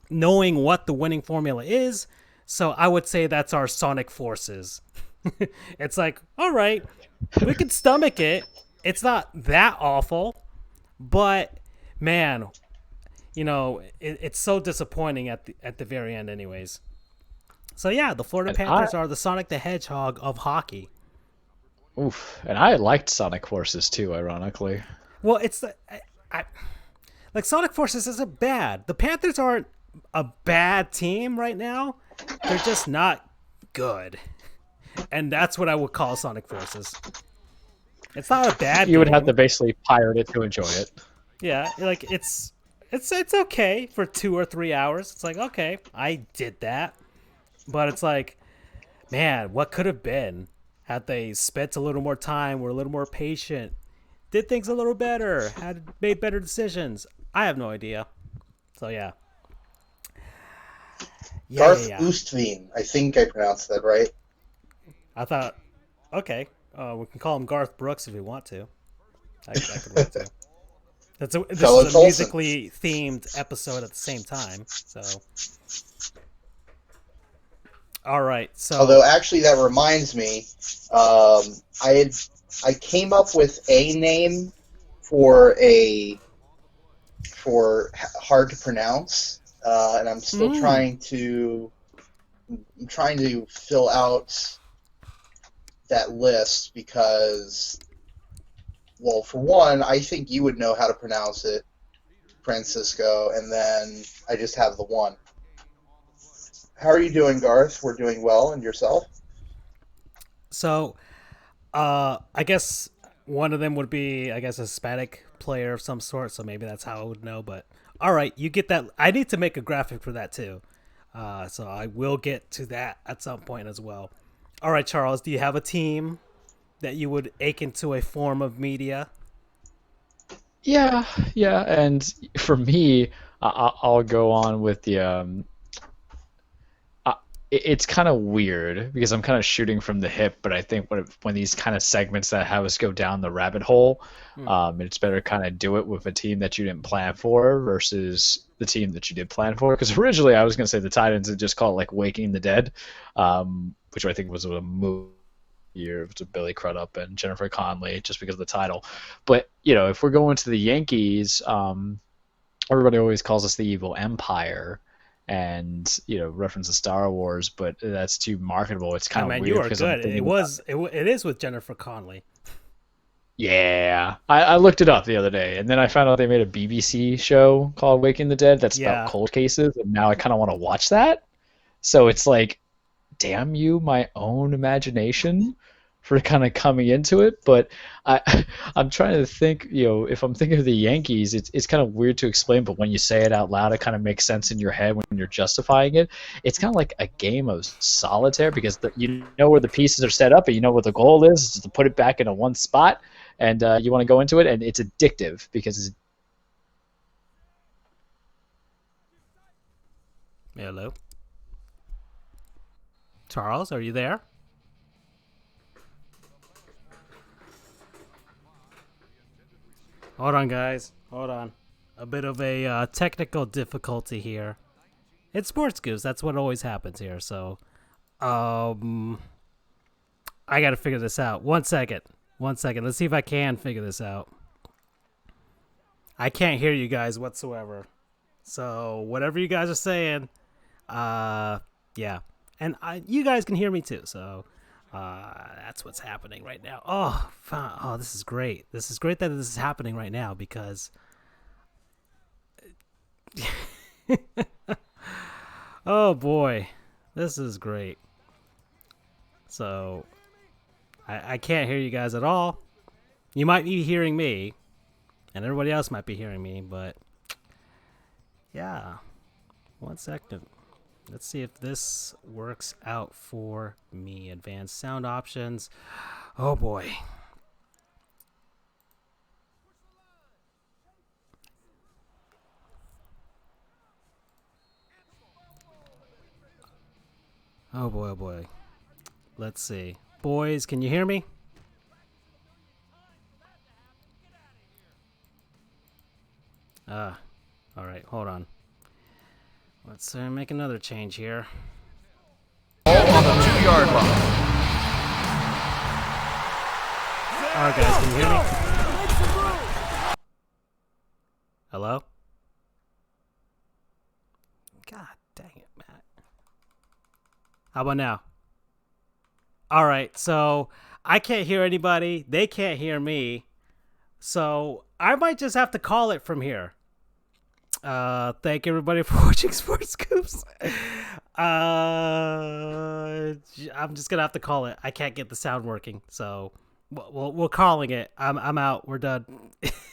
knowing what the winning formula is. So I would say that's our Sonic Forces. It's like, all right, we can stomach it. It's not that awful, but man, it's so disappointing at the very end anyways. So yeah, the Florida Panthers are the Sonic the Hedgehog of hockey. Oof, and I liked Sonic Forces too, ironically. Well, it's like Sonic Forces isn't bad. The Panthers aren't a bad team right now. They're just not good, and that's what I would call Sonic Forces. It's not a bad. You would have to basically pirate it to enjoy it. Yeah, like it's okay for 2 or 3 hours. It's like, okay, I did that, but it's like, man, what could have been had they spent a little more time, were a little more patient, did things a little better, had made better decisions. I have no idea. So yeah. Garth Oostveen. I think I pronounced that right. I thought, okay, we can call him Garth Brooks if we want to. I could work too. This is a musically themed episode at the same time. So, all right. So, although actually that reminds me, I came up with a name for hard to pronounce, and I'm still trying to fill out that list because, well, for one, I think you would know how to pronounce it, Francisco, and then I just have the one. How are you doing, Garth? We're doing well, and yourself? So, I guess one of them would be, I guess, a Hispanic player of some sort, so maybe that's how I would know, but all right, you get that. I need to make a graphic for that too, so I will get to that at some point as well. All right, Charles, do you have a team that you would ache into a form of media? Yeah, and for me, I'll go on with the it's kind of weird because I'm kind of shooting from the hip, but I think when these kind of segments that have us go down the rabbit hole, it's better kind of do it with a team that you didn't plan for versus the team that you did plan for. Because originally I was going to say the Titans and just call it like Waking the Dead, which I think was a move year to Billy Crudup and Jennifer Connelly just because of the title. But if we're going to the Yankees, everybody always calls us the evil empire, and references Star Wars, but that's too marketable. It's kind of weird. You are good. It is with Jennifer Connelly. Yeah, I looked it up the other day, and then I found out they made a BBC show called Waking the Dead that's about cold cases, and now I kind of want to watch that. So it's like, damn you, my own imagination for kind of coming into it. But I'm trying to think, if I'm thinking of the Yankees, it's kind of weird to explain, but when you say it out loud, it kind of makes sense in your head when you're justifying it. It's kind of like a game of solitaire, because you know where the pieces are set up, and you know what the goal is to put it back into one spot. And you want to go into it, and it's addictive because it's... Hello? Charles, are you there? Hold on, guys. Hold on. A bit of a technical difficulty here. It's Sports Goofs. That's what always happens here. So, I got to figure this out. 1 second. Let's see if I can figure this out. I can't hear you guys whatsoever. So whatever you guys are saying, yeah. And you guys can hear me too. So that's what's happening right now. Oh, this is great. This is great that this is happening right now, because oh boy, this is great. So I can't hear you guys at all. You might be hearing me, and everybody else might be hearing me, but yeah. 1 second. Let's see if this works out for me. Advanced sound options. Oh boy. Oh boy, oh boy. Let's see. Boys, can you hear me? All right, hold on. Let's make another change here. Ball on the 2-yard line. All right, guys, can you hear me? Hello? God dang it, Matt. How about now? All right, so I can't hear anybody. They can't hear me. So I might just have to call it from here. Thank everybody for watching Sports Goofs. I'm just gonna have to call it. I can't get the sound working, so we're calling it. I'm out. We're done.